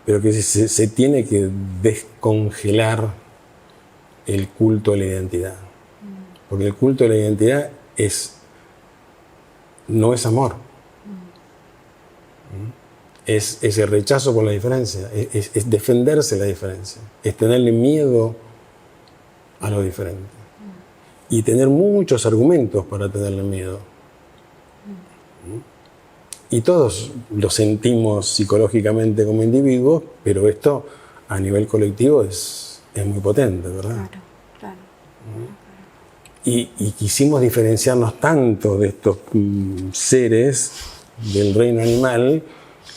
Pero que se tiene que descongelar el culto a la identidad. Porque el culto de la identidad no es amor. Es el rechazo por la diferencia, es defenderse la diferencia, es tenerle miedo a lo diferente. Y tener muchos argumentos para tenerle miedo. Y todos lo sentimos psicológicamente como individuos, pero esto a nivel colectivo es muy potente, ¿verdad? Claro, claro. Y quisimos diferenciarnos tanto de estos seres del reino animal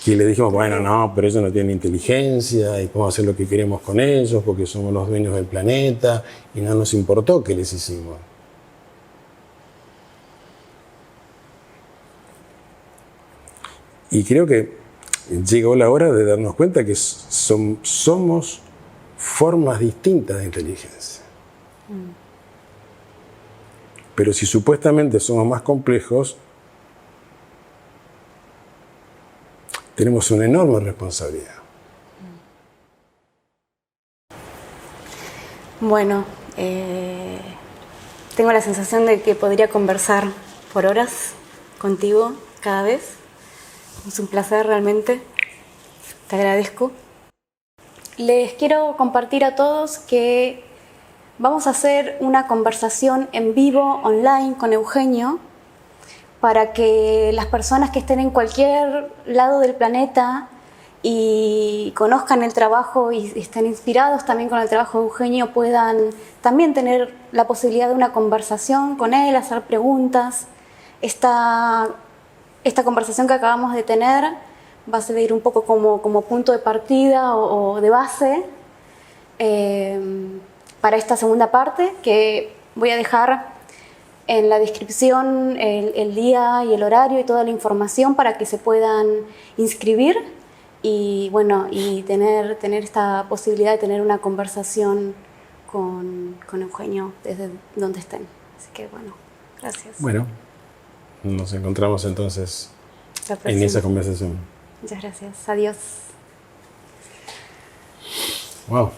que le dijimos, bueno, no, pero ellos no tienen inteligencia y podemos hacer lo que queremos con ellos porque somos los dueños del planeta y no nos importó qué les hicimos. Y creo que llegó la hora de darnos cuenta que somos formas distintas de inteligencia. Pero si supuestamente somos más complejos, tenemos una enorme responsabilidad. Bueno, tengo la sensación de que podría conversar por horas contigo cada vez. Es un placer realmente. Te agradezco. Les quiero compartir a todos que vamos a hacer una conversación en vivo, online, con Eugenio, para que las personas que estén en cualquier lado del planeta y conozcan el trabajo y estén inspirados también con el trabajo de Eugenio puedan también tener la posibilidad de una conversación con él, hacer preguntas. Esta conversación que acabamos de tener va a servir un poco como punto de partida o de base para esta segunda parte, que voy a dejar en la descripción el día y el horario y toda la información para que se puedan inscribir y bueno, y tener esta posibilidad de tener una conversación con Eugenio desde donde estén. Así que bueno, gracias. Bueno, nos encontramos entonces La próxima. en esa conversación. Muchas gracias. Adiós. Wow.